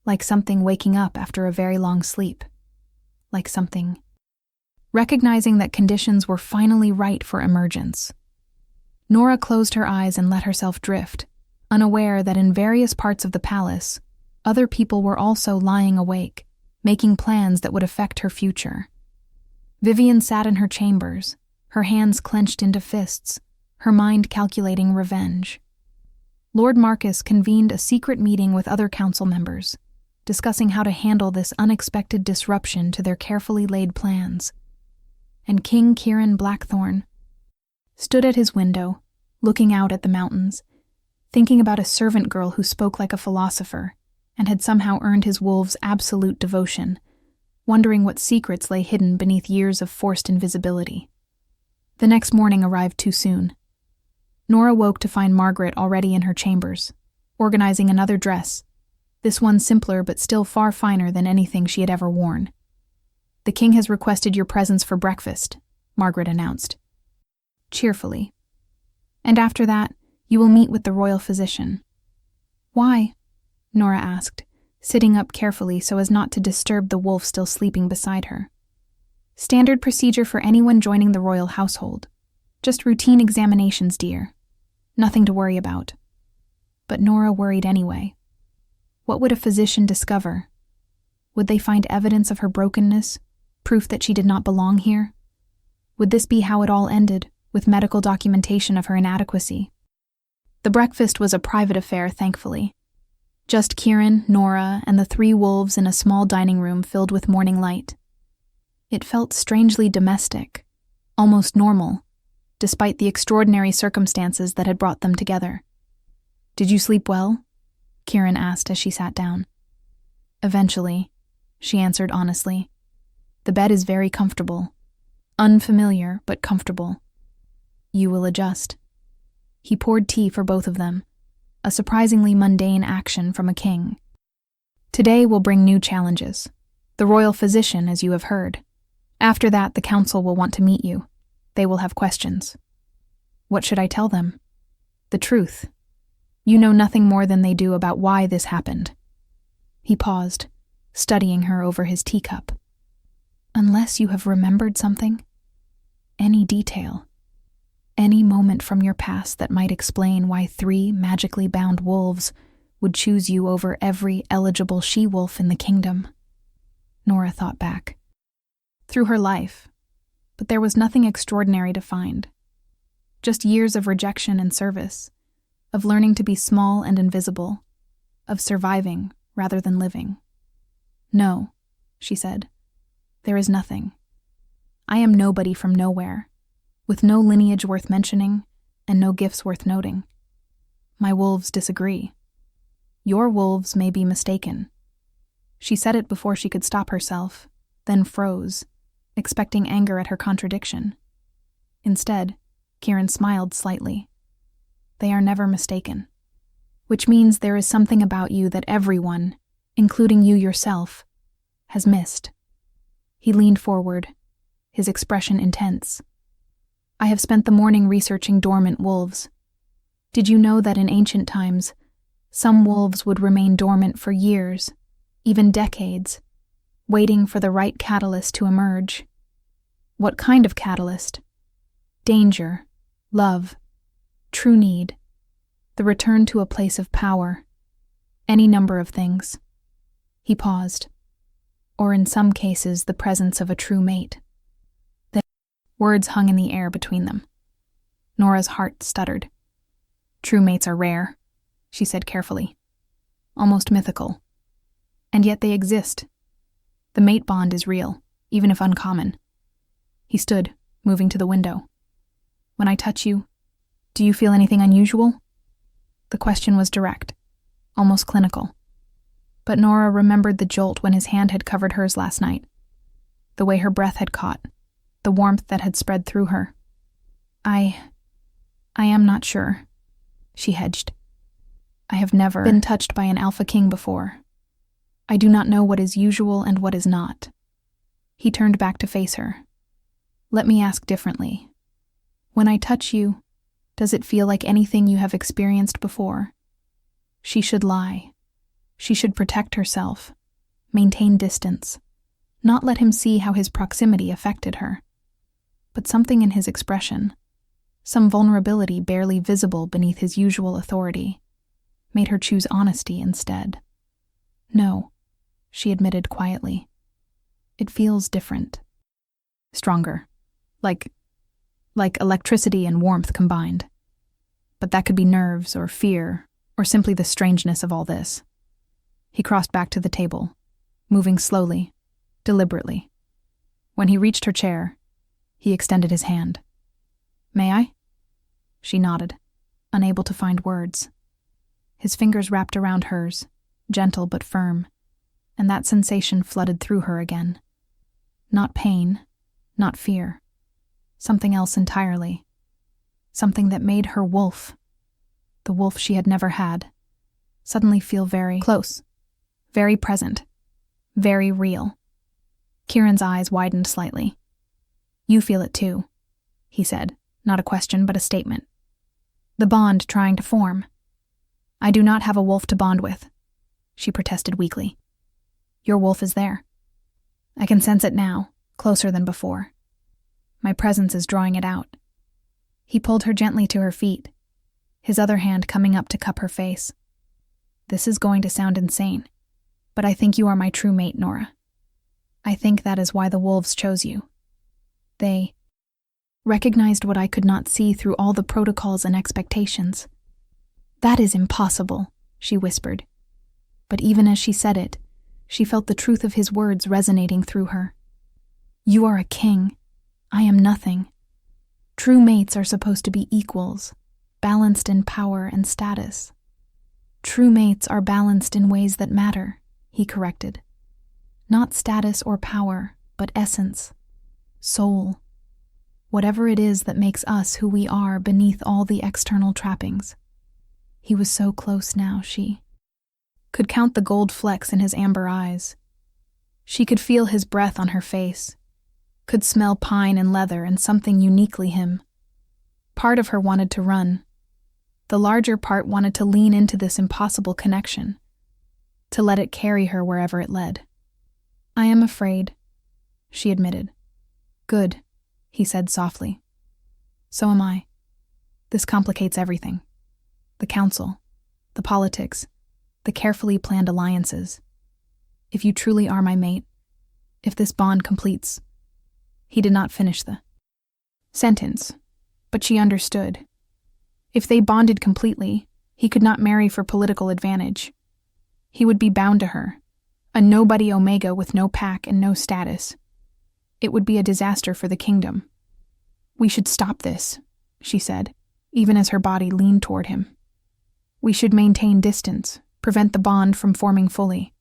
Like something waking up after a very long sleep. Like something recognizing that conditions were finally right for emergence. Nora closed her eyes and let herself drift, unaware that in various parts of the palace, other people were also lying awake, making plans that would affect her future. Vivian sat in her chambers, her hands clenched into fists, her mind calculating revenge. Lord Marcus convened a secret meeting with other council members, discussing how to handle this unexpected disruption to their carefully laid plans. And King Kieran Blackthorn stood at his window, looking out at the mountains, thinking about a servant girl who spoke like a philosopher and had somehow earned his wolves' absolute devotion, wondering what secrets lay hidden beneath years of forced invisibility. The next morning arrived too soon. Nora woke to find Margaret already in her chambers, organizing another dress, this one simpler but still far finer than anything she had ever worn. "The king has requested your presence for breakfast," Margaret announced, cheerfully. "And after that, you will meet with the royal physician." "Why?" Nora asked, sitting up carefully so as not to disturb the wolf still sleeping beside her. "Standard procedure for anyone joining the royal household. Just routine examinations, dear. Nothing to worry about." But Nora worried anyway. What would a physician discover? Would they find evidence of her brokenness, proof that she did not belong here? Would this be how it all ended, with medical documentation of her inadequacy? The breakfast was a private affair, thankfully. Just Kieran, Nora, and the 3 wolves in a small dining room filled with morning light. It felt strangely domestic, almost normal, despite the extraordinary circumstances that had brought them together. "Did you sleep well?" Kieran asked as she sat down. "Eventually," she answered honestly. "The bed is very comfortable. Unfamiliar, but comfortable. You will adjust." He poured tea for both of them, a surprisingly mundane action from a king. "Today will bring new challenges. The royal physician, as you have heard. After that, the council will want to meet you. They will have questions." "What should I tell them?" "The truth. You know nothing more than they do about why this happened." He paused, studying her over his teacup. "Unless you have remembered something? Any detail? Any moment from your past that might explain why 3 magically bound wolves would choose you over every eligible she-wolf in the kingdom?" Nora thought back. Through her life, but there was nothing extraordinary to find. Just years of rejection and service, of learning to be small and invisible, of surviving rather than living. "No," she said, "there is nothing. I am nobody from nowhere, with no lineage worth mentioning and no gifts worth noting. My wolves disagree. Your wolves may be mistaken." She said it before she could stop herself, then froze, expecting anger at her contradiction. Instead, Kieran smiled slightly. "They are never mistaken. Which means there is something about you that everyone, including you yourself, has missed." He leaned forward, his expression intense. "I have spent the morning researching dormant wolves. Did you know that in ancient times, some wolves would remain dormant for years, even decades, waiting for the right catalyst to emerge? What kind of catalyst? Danger, love, true need, the return to a place of power, any number of things." He paused. "Or in some cases, the presence of a true mate." Words hung in the air between them. Nora's heart stuttered. "True mates are rare," she said carefully. "Almost mythical. And yet they exist. The mate bond is real, even if uncommon." He stood, moving to the window. "When I touch you, do you feel anything unusual?" The question was direct, almost clinical. But Nora remembered the jolt when his hand had covered hers last night, the way her breath had caught, the warmth that had spread through her. I am not sure," she hedged. "I have never been touched by an Alpha King before. I do not know what is usual and what is not." He turned back to face her. "Let me ask differently. When I touch you, does it feel like anything you have experienced before?" She should lie. She should protect herself, maintain distance, not let him see how his proximity affected her. But something in his expression, some vulnerability barely visible beneath his usual authority, made her choose honesty instead. "No," she admitted quietly. "It feels different. Stronger. Like electricity and warmth combined. But that could be nerves or fear or simply the strangeness of all this." He crossed back to the table, moving slowly, deliberately. When he reached her chair, he extended his hand. "May I?" She nodded, unable to find words. His fingers wrapped around hers, gentle but firm, and that sensation flooded through her again. Not pain, not fear. Something else entirely. Something that made her wolf, the wolf she had never had, suddenly feel very close, very present, very real. Kieran's eyes widened slightly. "You feel it too," he said, not a question but a statement. "The bond trying to form." "I do not have a wolf to bond with," she protested weakly. "Your wolf is there. I can sense it now, closer than before. My presence is drawing it out." He pulled her gently to her feet, his other hand coming up to cup her face. "This is going to sound insane, but I think you are my true mate, Nora. I think that is why the wolves chose you. They recognized what I could not see through all the protocols and expectations." "That is impossible," she whispered. But even as she said it, she felt the truth of his words resonating through her. "You are a king. I am nothing. True mates are supposed to be equals, balanced in power and status." "True mates are balanced in ways that matter," he corrected. "Not status or power, but essence, soul. Whatever it is that makes us who we are beneath all the external trappings." He was so close now, she could count the gold flecks in his amber eyes. She could feel his breath on her face, could smell pine and leather and something uniquely him. Part of her wanted to run. The larger part wanted to lean into this impossible connection, to let it carry her wherever it led. "I am afraid," she admitted. "Good," he said softly. "So am I. This complicates everything. The council, the politics, the carefully planned alliances. If you truly are my mate, if this bond completes..." He did not finish the sentence, but she understood. If they bonded completely, he could not marry for political advantage. He would be bound to her, a nobody Omega with no pack and no status. It would be a disaster for the kingdom. "We should stop this," she said, even as her body leaned toward him. "We should maintain distance, prevent the bond from forming fully.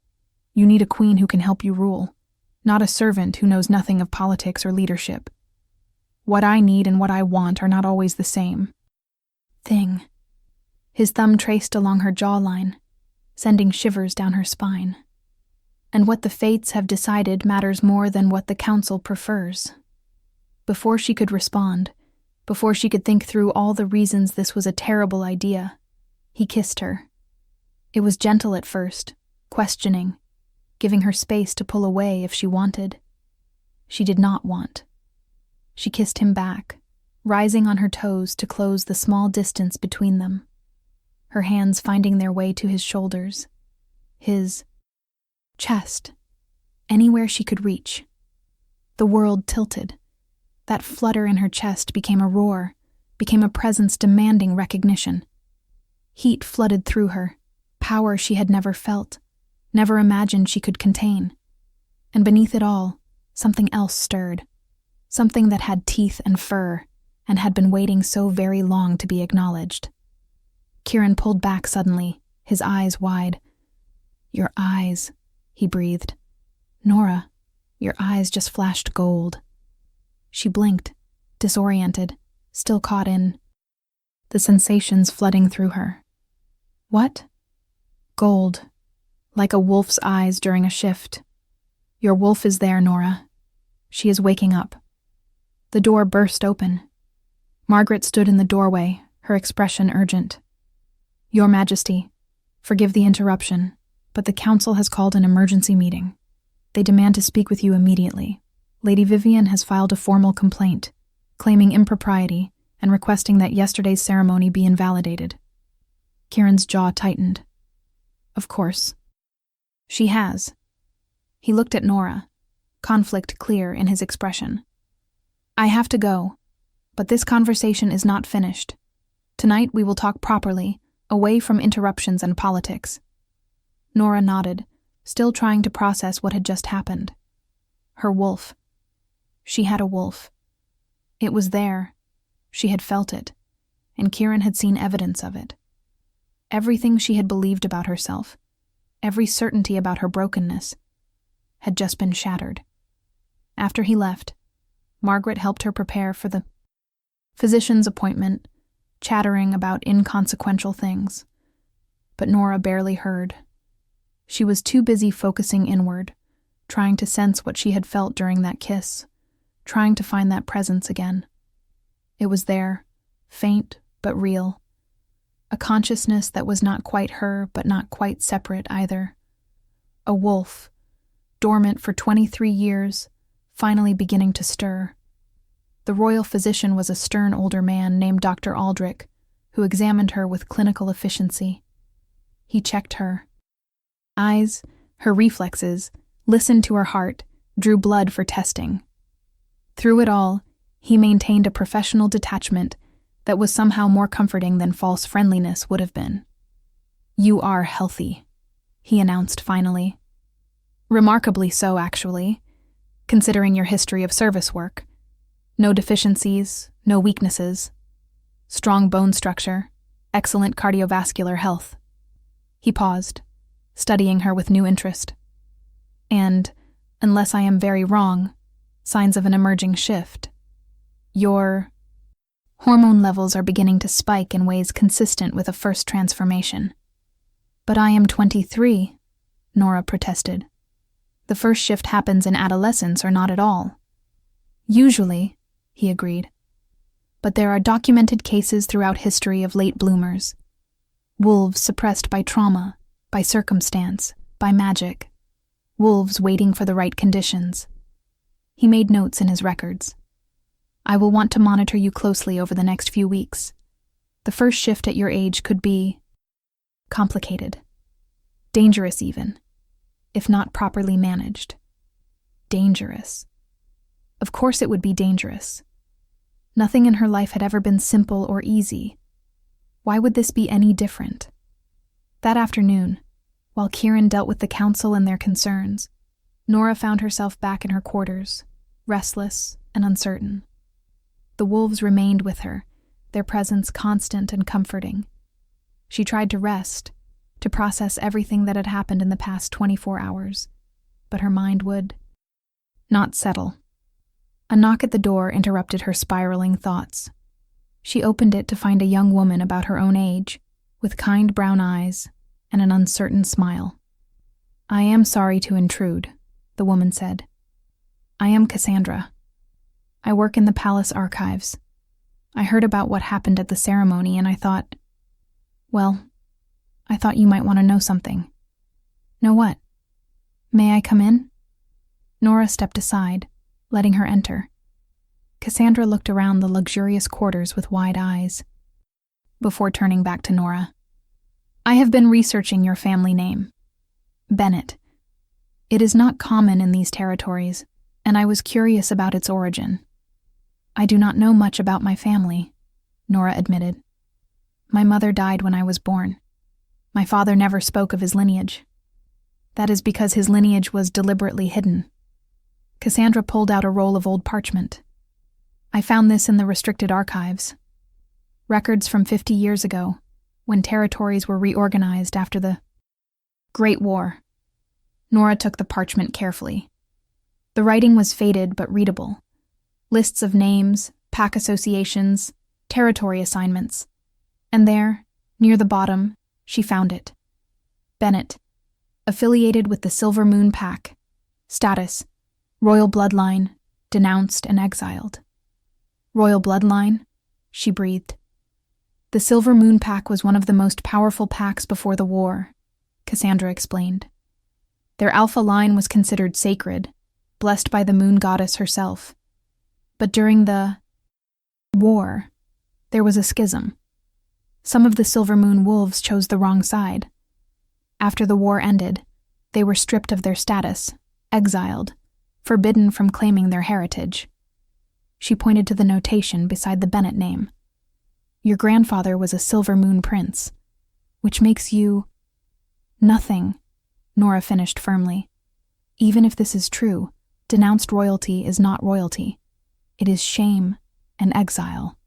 You need a queen who can help you rule, not a servant who knows nothing of politics or leadership. What I need and what I want are not always the same." Thing. His thumb traced along her jawline, sending shivers down her spine. "And what the fates have decided matters more than what the council prefers." Before she could respond, before she could think through all the reasons this was a terrible idea, he kissed her. It was gentle at first, questioning, giving her space to pull away if she wanted. She did not want. She kissed him back, rising on her toes to close the small distance between them, her hands finding their way to his shoulders, his chest, anywhere she could reach. The world tilted. That flutter in her chest became a roar, became a presence demanding recognition. Heat flooded through her, power she had never felt, never imagined she could contain. And beneath it all, something else stirred, something that had teeth and fur, and had been waiting so very long to be acknowledged. Kieran pulled back suddenly, his eyes wide. "Your eyes," he breathed. "Nora, your eyes just flashed gold." She blinked, disoriented, still caught in the sensations flooding through her. "What?" "Gold, like a wolf's eyes during a shift. Your wolf is there, Nora. She is waking up." The door burst open. Margaret stood in the doorway, her expression urgent. "Your Majesty, forgive the interruption, but the council has called an emergency meeting. They demand to speak with you immediately. Lady Vivian has filed a formal complaint, claiming impropriety and requesting that yesterday's ceremony be invalidated." Kieran's jaw tightened. "Of course. She has." He looked at Nora, conflict clear in his expression. "I have to go, but this conversation is not finished. Tonight we will talk properly, away from interruptions and politics." Nora nodded, still trying to process what had just happened. Her wolf. She had a wolf. It was there. She had felt it, and Kieran had seen evidence of it. Everything she had believed about herself, every certainty about her brokenness, had just been shattered. After he left, Margaret helped her prepare for the physician's appointment, chattering about inconsequential things. But Nora barely heard. She was too busy focusing inward, trying to sense what she had felt during that kiss, trying to find that presence again. It was there, faint but real. A consciousness that was not quite her but not quite separate either. A wolf, dormant for 23 years, finally beginning to stir. The royal physician was a stern older man named Dr. Aldrich, who examined her with clinical efficiency. He checked her eyes, her reflexes, listened to her heart, drew blood for testing. Through it all, he maintained a professional detachment that was somehow more comforting than false friendliness would have been. "You are healthy," he announced finally. "Remarkably so, actually, considering your history of service work. No deficiencies, no weaknesses. Strong bone structure, excellent cardiovascular health." He paused, studying her with new interest. "And, unless I am very wrong, signs of an emerging shift. Your hormone levels are beginning to spike in ways consistent with a first transformation." "But I am 23, Nora protested. "The first shift happens in adolescence or not at all." "Usually," he agreed. "But there are documented cases throughout history of late bloomers. Wolves suppressed by trauma, by circumstance, by magic. Wolves waiting for the right conditions." He made notes in his records. "I will want to monitor you closely over the next few weeks. The first shift at your age could be complicated, dangerous even, if not properly managed." Dangerous. Of course it would be dangerous. Nothing in her life had ever been simple or easy. Why would this be any different? That afternoon, while Kieran dealt with the council and their concerns, Nora found herself back in her quarters, restless and uncertain. The wolves remained with her, their presence constant and comforting. She tried to rest, to process everything that had happened in the past 24 hours, but her mind would not settle. A knock at the door interrupted her spiraling thoughts. She opened it to find a young woman about her own age, with kind brown eyes and an uncertain smile. "I am sorry to intrude," the woman said. "I am Cassandra. I work in the palace archives. I heard about what happened at the ceremony and I thought you might want to know something." "Know what?" "May I come in?" Nora stepped aside, letting her enter. Cassandra looked around the luxurious quarters with wide eyes, before turning back to Nora. "I have been researching your family name. Bennett. It is not common in these territories, and I was curious about its origin." I do not know much about my family, Nora admitted. My mother died when I was born. My father never spoke of his lineage. That is because his lineage was deliberately hidden. Cassandra pulled out a roll of old parchment. I found this in the restricted archives. Records from 50 years ago, when territories were reorganized after the Great War. Nora took the parchment carefully. The writing was faded but readable. Lists of names, pack associations, territory assignments. And there, near the bottom, she found it. Bennett, affiliated with the Silver Moon Pack. Status, royal bloodline, denounced and exiled. Royal bloodline? She breathed. The Silver Moon Pack was one of the most powerful packs before the war, Cassandra explained. Their alpha line was considered sacred, blessed by the moon goddess herself. But during the war, there was a schism. Some of the Silver Moon wolves chose the wrong side. After the war ended, they were stripped of their status, exiled, forbidden from claiming their heritage. She pointed to the notation beside the Bennett name. Your grandfather was a Silver Moon prince, which makes you nothing, Nora finished firmly. Even if this is true, denounced royalty is not royalty. It is shame and exile.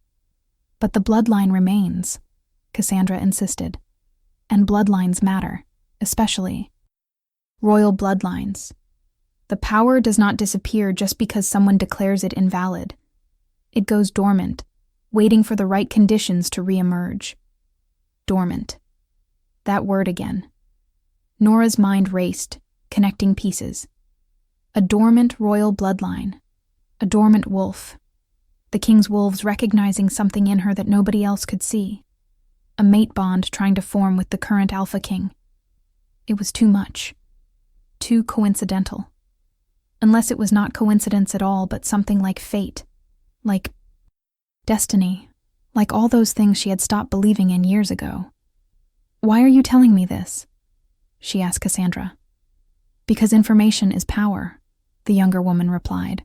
But the bloodline remains, Cassandra insisted. And bloodlines matter, especially royal bloodlines. The power does not disappear just because someone declares it invalid. It goes dormant, waiting for the right conditions to re-emerge. Dormant. That word again. Nora's mind raced, connecting pieces. A dormant royal bloodline. A dormant wolf. The king's wolves recognizing something in her that nobody else could see. A mate bond trying to form with the current alpha king. It was too much. Too coincidental. Unless it was not coincidence at all, but something like fate. Like destiny. Like all those things she had stopped believing in years ago. Why are you telling me this? She asked Cassandra. Because information is power, the younger woman replied.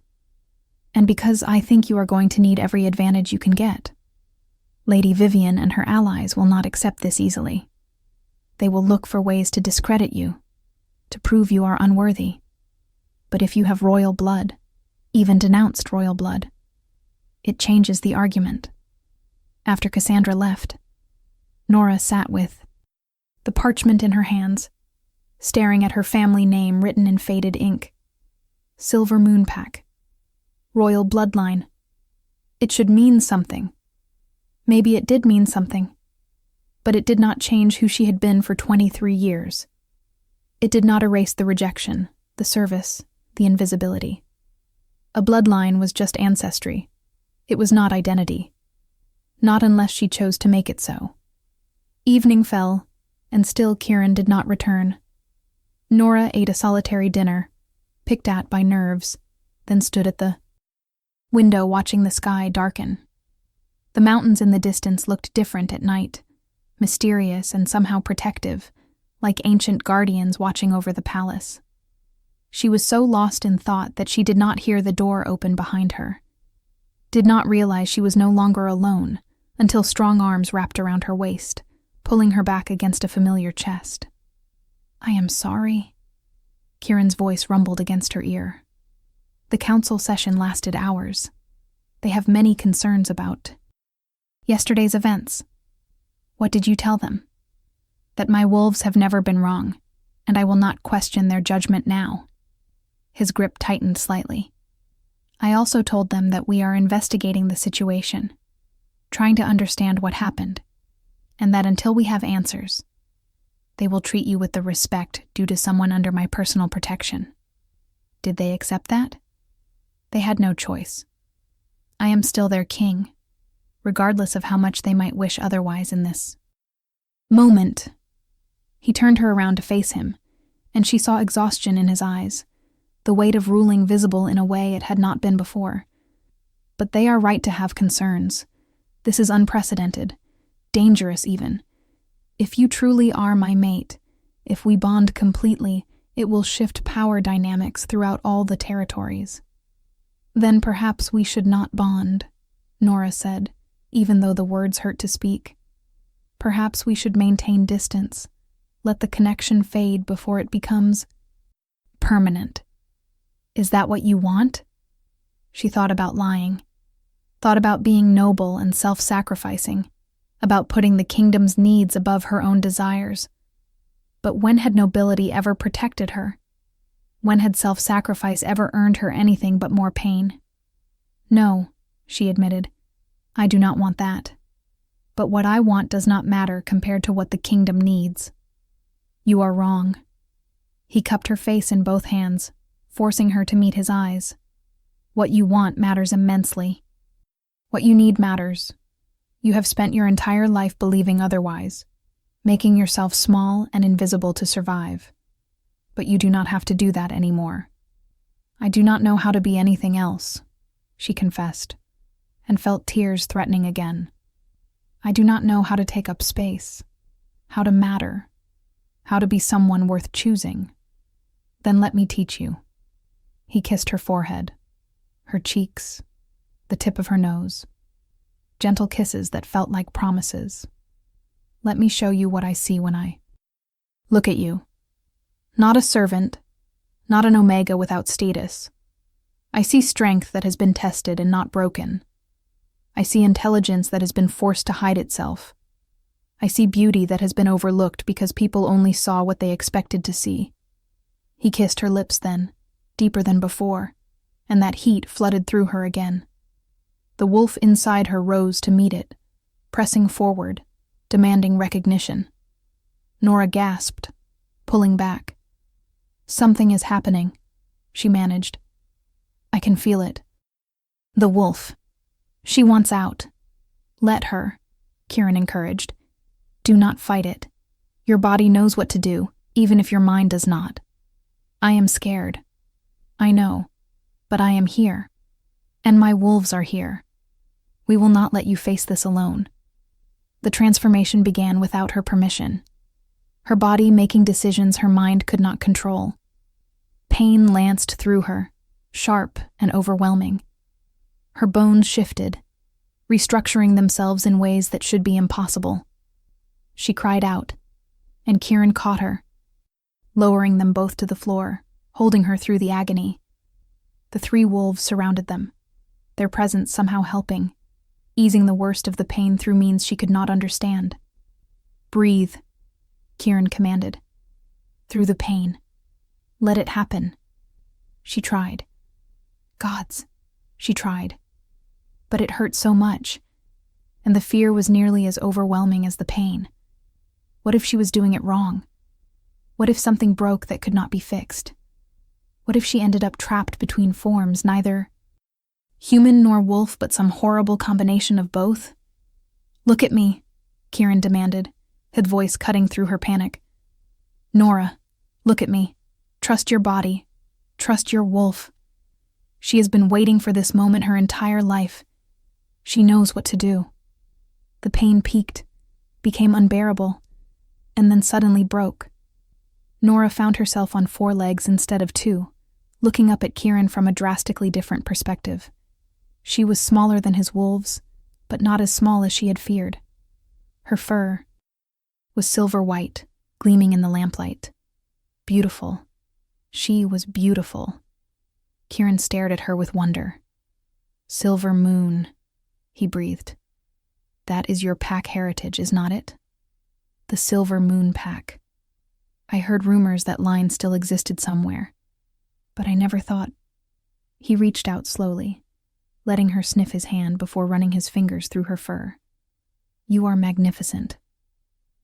And because I think you are going to need every advantage you can get. Lady Vivian and her allies will not accept this easily. They will look for ways to discredit you, to prove you are unworthy. But if you have royal blood, even denounced royal blood, it changes the argument. After Cassandra left, Nora sat with the parchment in her hands, staring at her family name written in faded ink. Silver Moon Pack. Royal bloodline. It should mean something. Maybe it did mean something. But it did not change who she had been for 23 years. It did not erase the rejection, the service, the invisibility. A bloodline was just ancestry. It was not identity. Not unless she chose to make it so. Evening fell, and still Kieran did not return. Nora ate a solitary dinner, picked at by nerves, then stood at the window watching the sky darken. The mountains in the distance looked different at night, mysterious and somehow protective, like ancient guardians watching over the palace. She was so lost in thought that she did not hear the door open behind her, did not realize she was no longer alone until strong arms wrapped around her waist, pulling her back against a familiar chest. I am sorry. Kieran's voice rumbled against her ear. The council session lasted hours. They have many concerns about yesterday's events. What did you tell them? That my wolves have never been wrong, and I will not question their judgment now. His grip tightened slightly. I also told them that we are investigating the situation, trying to understand what happened, and that until we have answers, they will treat you with the respect due to someone under my personal protection. Did they accept that? They had no choice. I am still their king, regardless of how much they might wish otherwise in this moment. He turned her around to face him, and she saw exhaustion in his eyes, the weight of ruling visible in a way it had not been before. But they are right to have concerns. This is unprecedented, dangerous even. If you truly are my mate, if we bond completely, it will shift power dynamics throughout all the territories. Then perhaps we should not bond, Nora said, even though the words hurt to speak. Perhaps we should maintain distance. Let the connection fade before it becomes permanent. Is that what you want? She thought about lying, thought about being noble and self-sacrificing, about putting the kingdom's needs above her own desires. But when had nobility ever protected her? When had self-sacrifice ever earned her anything but more pain? No, she admitted, I do not want that. But what I want does not matter compared to what the kingdom needs. You are wrong. He cupped her face in both hands, forcing her to meet his eyes. What you want matters immensely. What you need matters. You have spent your entire life believing otherwise, making yourself small and invisible to survive. But you do not have to do that anymore. I do not know how to be anything else, she confessed, and felt tears threatening again. I do not know how to take up space, how to matter, how to be someone worth choosing. Then let me teach you. He kissed her forehead, her cheeks, the tip of her nose. Gentle kisses that felt like promises. Let me show you what I see when I look at you. Not a servant, not an omega without status. I see strength that has been tested and not broken. I see intelligence that has been forced to hide itself. I see beauty that has been overlooked because people only saw what they expected to see. He kissed her lips then, deeper than before, and that heat flooded through her again. The wolf inside her rose to meet it, pressing forward, demanding recognition. Nora gasped, pulling back. Something is happening, she managed. I can feel it. The wolf. She wants out. Let her, Kieran encouraged. Do not fight it. Your body knows what to do, even if your mind does not. I am scared. I know, but I am here. And my wolves are here. We will not let you face this alone. The transformation began without her permission. Her body making decisions her mind could not control. Pain lanced through her, sharp and overwhelming. Her bones shifted, restructuring themselves in ways that should be impossible. She cried out, and Kieran caught her, lowering them both to the floor, holding her through the agony. The three wolves surrounded them, their presence somehow helping, easing the worst of the pain through means she could not understand. Breathe, Kieran commanded. Through the pain. Let it happen. She tried. Gods, she tried. But it hurt so much, and the fear was nearly as overwhelming as the pain. What if she was doing it wrong? What if something broke that could not be fixed? What if she ended up trapped between forms, neither human nor wolf, but some horrible combination of both? Look at me, Kieran demanded, his voice cutting through her panic. Nora, look at me. Trust your body. Trust your wolf. She has been waiting for this moment her entire life. She knows what to do. The pain peaked, became unbearable, and then suddenly broke. Nora found herself on 4 legs instead of 2, looking up at Kieran from a drastically different perspective. She was smaller than his wolves, but not as small as she had feared. Her fur was silver white, gleaming in the lamplight. Beautiful. She was beautiful. Kieran stared at her with wonder. Silver moon, he breathed. That is your pack heritage, is not it? The Silver Moon Pack. I heard rumors that line still existed somewhere, but I never thought. He reached out slowly, letting her sniff his hand before running his fingers through her fur. You are magnificent.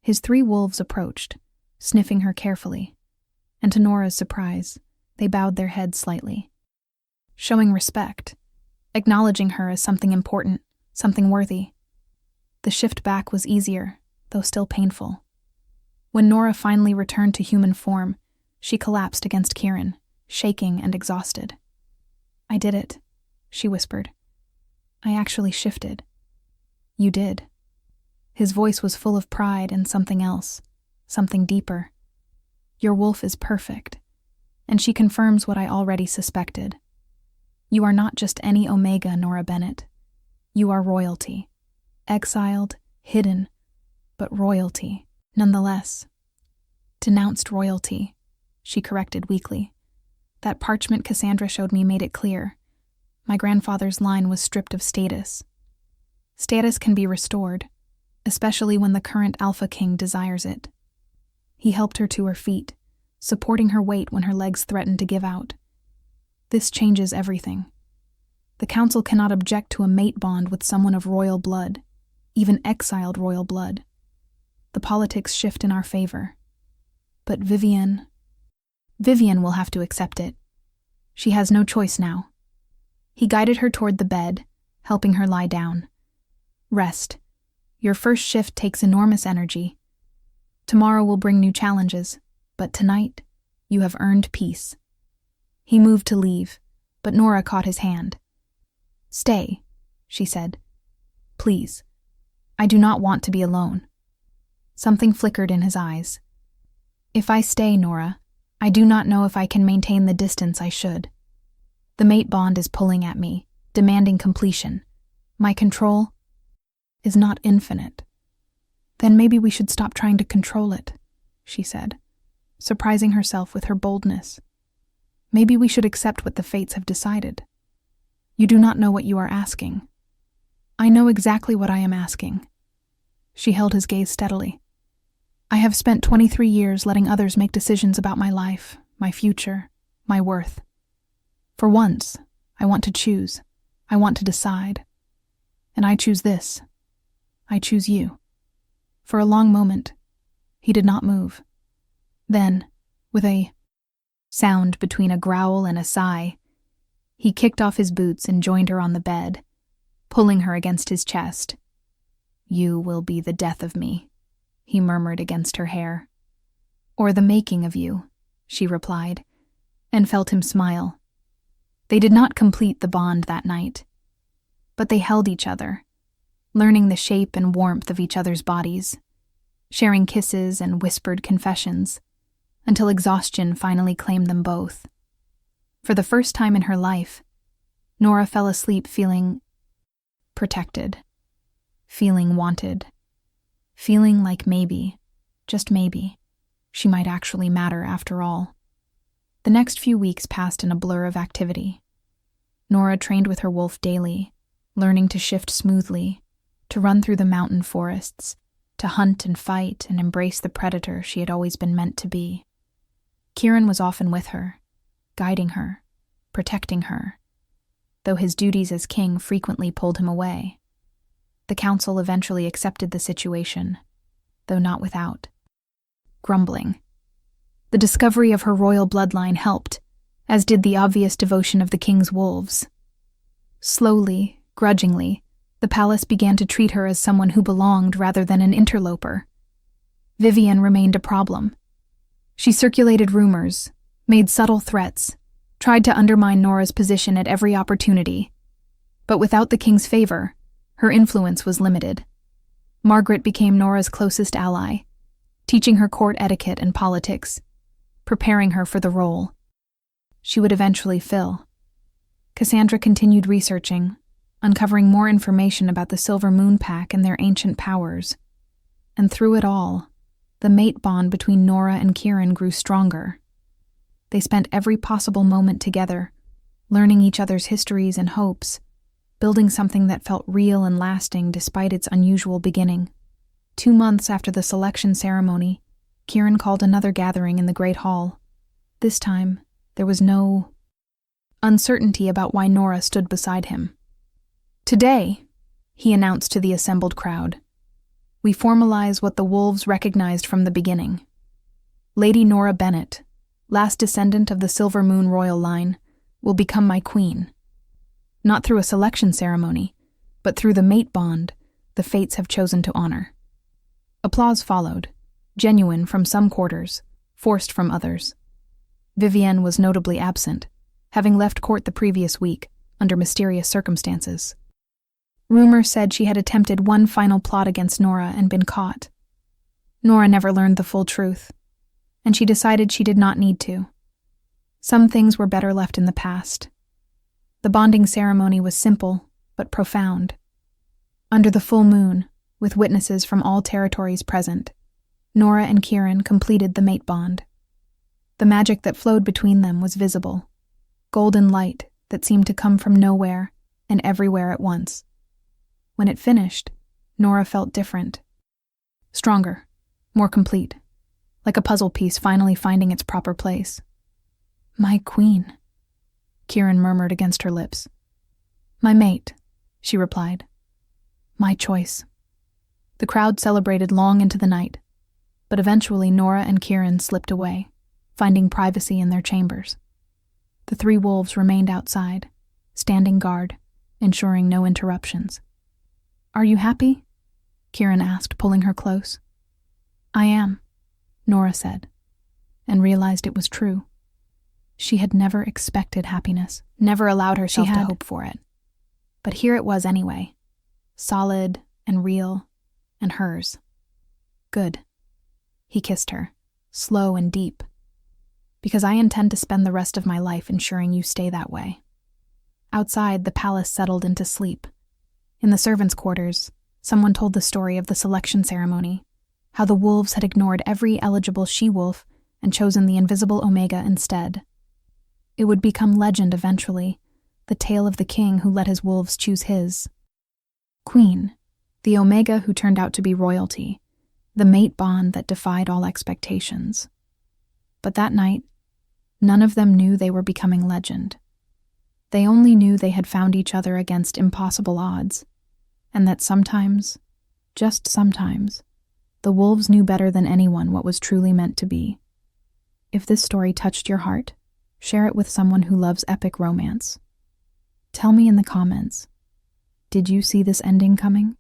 His 3 wolves approached, sniffing her carefully, and to Nora's surprise, they bowed their heads slightly, showing respect, acknowledging her as something important, something worthy. The shift back was easier, though still painful. When Nora finally returned to human form, she collapsed against Kieran, shaking and exhausted. I did it, she whispered. I actually shifted. You did. His voice was full of pride and something else, something deeper. Your wolf is perfect, and she confirms what I already suspected. You are not just any Omega, Nora Bennett. You are royalty. Exiled, hidden, but royalty, nonetheless. Denounced royalty, she corrected weakly. That parchment Cassandra showed me made it clear. My grandfather's line was stripped of status. Status can be restored, especially when the current Alpha King desires it. He helped her to her feet, supporting her weight when her legs threatened to give out. This changes everything. The council cannot object to a mate bond with someone of royal blood, even exiled royal blood. The politics shift in our favor. But Vivian will have to accept it. She has no choice now. He guided her toward the bed, helping her lie down. Rest. Your first shift takes enormous energy. Tomorrow will bring new challenges, but tonight, you have earned peace. He moved to leave, but Nora caught his hand. Stay, she said. Please. I do not want to be alone. Something flickered in his eyes. If I stay, Nora, I do not know if I can maintain the distance I should. The mate bond is pulling at me, demanding completion. My control is not infinite. Then maybe we should stop trying to control it, she said, surprising herself with her boldness. Maybe we should accept what the fates have decided. You do not know what you are asking. I know exactly what I am asking. She held his gaze steadily. I have spent 23 years letting others make decisions about my life, my future, my worth. For once, I want to choose. I want to decide. And I choose this. I choose you. For a long moment, he did not move. Then, with a sound between a growl and a sigh, he kicked off his boots and joined her on the bed, pulling her against his chest. You will be the death of me, he murmured against her hair. Or the making of you, she replied, and felt him smile. They did not complete the bond that night, but they held each other, learning the shape and warmth of each other's bodies, sharing kisses and whispered confessions, until exhaustion finally claimed them both. For the first time in her life, Nora fell asleep feeling protected, feeling wanted, feeling like maybe, just maybe, she might actually matter after all. The next few weeks passed in a blur of activity. Nora trained with her wolf daily, learning to shift smoothly, to run through the mountain forests, to hunt and fight and embrace the predator she had always been meant to be. Kieran was often with her, guiding her, protecting her, though his duties as king frequently pulled him away. The council eventually accepted the situation, though not without grumbling. The discovery of her royal bloodline helped, as did the obvious devotion of the king's wolves. Slowly, grudgingly, the palace began to treat her as someone who belonged rather than an interloper. Vivian remained a problem. She circulated rumors, made subtle threats, tried to undermine Nora's position at every opportunity. But without the king's favor, her influence was limited. Margaret became Nora's closest ally, teaching her court etiquette and politics, preparing her for the role she would eventually fill. Cassandra continued researching, uncovering more information about the Silver Moon Pack and their ancient powers. And through it all, the mate bond between Nora and Kieran grew stronger. They spent every possible moment together, learning each other's histories and hopes, building something that felt real and lasting despite its unusual beginning. 2 months after the selection ceremony, Kieran called another gathering in the Great Hall. This time, there was no uncertainty about why Nora stood beside him. Today, he announced to the assembled crowd, we formalize what the wolves recognized from the beginning. Lady Nora Bennett, last descendant of the Silver Moon royal line, will become my queen. Not through a selection ceremony, but through the mate bond the fates have chosen to honor. Applause followed, genuine from some quarters, forced from others. Vivienne was notably absent, having left court the previous week, under mysterious circumstances. Rumor said she had attempted one final plot against Nora and been caught. Nora never learned the full truth, and she decided she did not need to. Some things were better left in the past. The bonding ceremony was simple, but profound. Under the full moon, with witnesses from all territories present, Nora and Kieran completed the mate bond. The magic that flowed between them was visible, golden light that seemed to come from nowhere and everywhere at once. When it finished, Nora felt different. Stronger, more complete, like a puzzle piece finally finding its proper place. "My queen," Kieran murmured against her lips. "My mate," she replied. "My choice." The crowd celebrated long into the night, but eventually Nora and Kieran slipped away, finding privacy in their chambers. The three wolves remained outside, standing guard, ensuring no interruptions. "Are you happy?" Kieran asked, pulling her close. "I am," Nora said, and realized it was true. She had never expected happiness, never allowed herself to hope for it. But here it was anyway, solid and real, and hers. "Good." He kissed her, slow and deep. "Because I intend to spend the rest of my life ensuring you stay that way." Outside, the palace settled into sleep. In the servants' quarters, someone told the story of the selection ceremony, how the wolves had ignored every eligible she-wolf and chosen the invisible Omega instead. It would become legend eventually, the tale of the king who let his wolves choose his queen, the Omega who turned out to be royalty, the mate bond that defied all expectations. But that night, none of them knew they were becoming legend. They only knew they had found each other against impossible odds, and that sometimes, just sometimes, the wolves knew better than anyone what was truly meant to be. If this story touched your heart, share it with someone who loves epic romance. Tell me in the comments, did you see this ending coming?